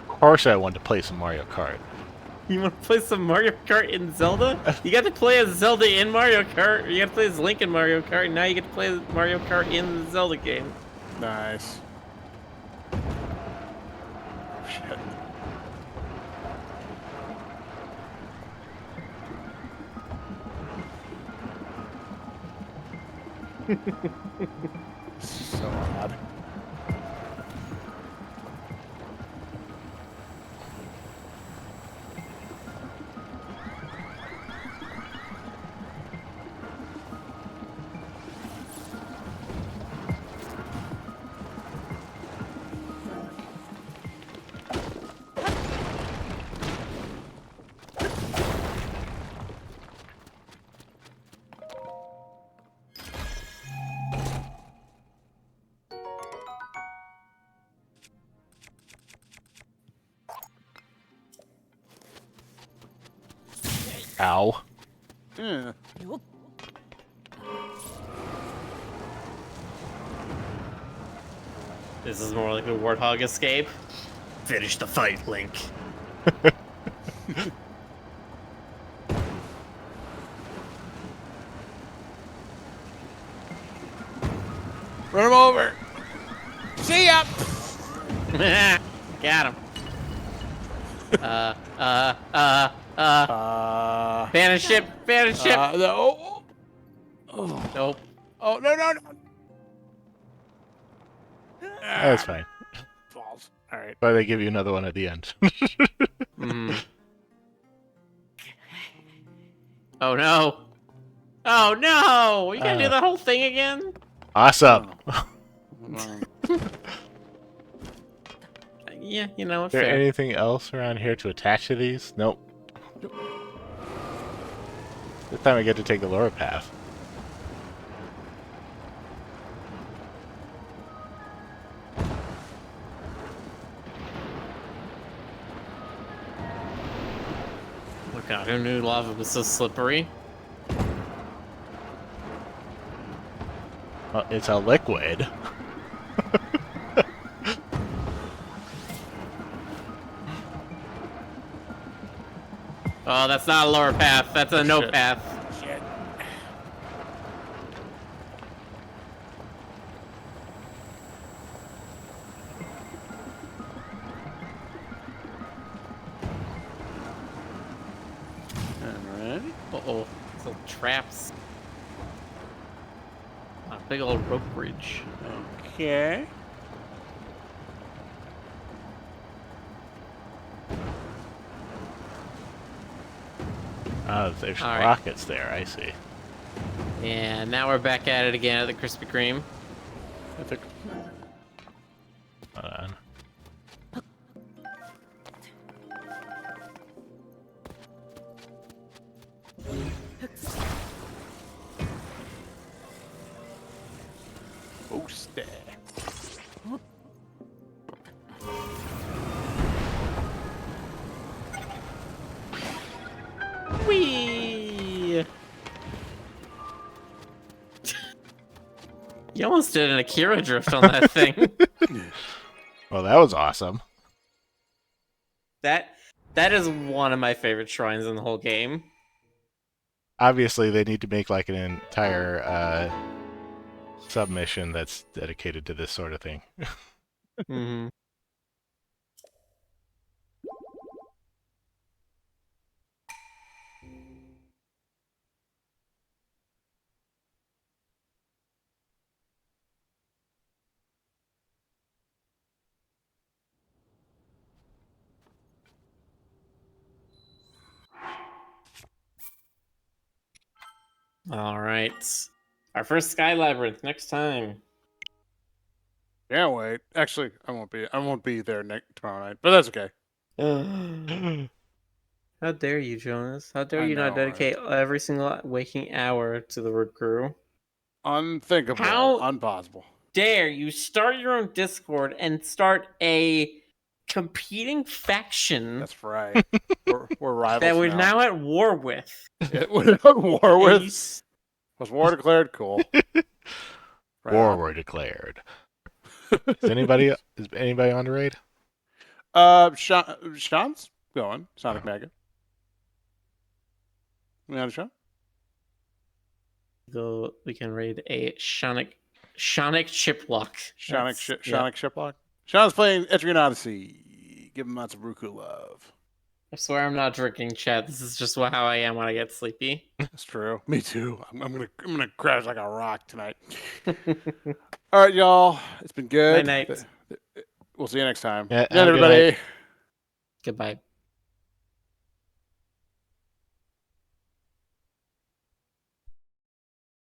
Of course I wanted to play some Mario Kart. You want to play some Mario Kart in Zelda? You got to play as Zelda in Mario Kart. You got to play as Link in Mario Kart, and now you get to play as Mario Kart in the Zelda game. Nice. Shit. So odd. Ow. Yeah. This is more like a warthog escape. Finish the fight, Link. Run him over. See ya. Got him. Banish ship, banish ship. No. Oh. Nope. Oh no no no. That's fine. Balls. All right. But they give you another one at the end. Mm. Oh no. Oh no! You gotta do the whole thing again? Awesome. Yeah, you know, Is there fair. anything else around here to attach to these? Nope. This time I get to take the lower path. Oh god, who knew lava was so slippery? Well, it's a liquid. Oh, that's not a lower path. That's a no Shit. path. Shit. Alright. Uh-oh. Little traps. A big old rope bridge. Okay. Oh, there's All right. rockets there. I see. And now we're back at it again at the Krispy Kreme. I think. Hold on. Oh, stay. Whee! You almost did an Akira drift on that thing. Well, that was awesome. That is one of my favorite shrines in the whole game. Obviously, they need to make like an entire submission that's dedicated to this sort of thing. Mm-hmm. All right. Our first Sky Labyrinth next time. Can't wait. Actually, I won't be there tomorrow night, but that's okay. How dare you, Jonas? How dare I you not know, dedicate every single waking hour to the work crew? Unthinkable. How- Impossible. Dare you start your own Discord and start a competing faction That's right. We're rivals that we're now. now at war with? We're at war And you with. s- Was war declared? Cool. Right War on. were declared. Is anybody on the raid? Sean's going. Sonic Mega. We on a show? Go. We can raid a Shonic Chiplock. Sonic That's- Shiplock. Sean's playing Etrian Odyssey. Give him lots of Ruku love. I swear I'm not drinking, chat. This is just how I am when I get sleepy. That's true. Me too. I'm gonna crash like a rock tonight. All right, y'all. It's been good. Night, night. We'll see you next time. Yeah, Good night, have a good everybody. Goodbye.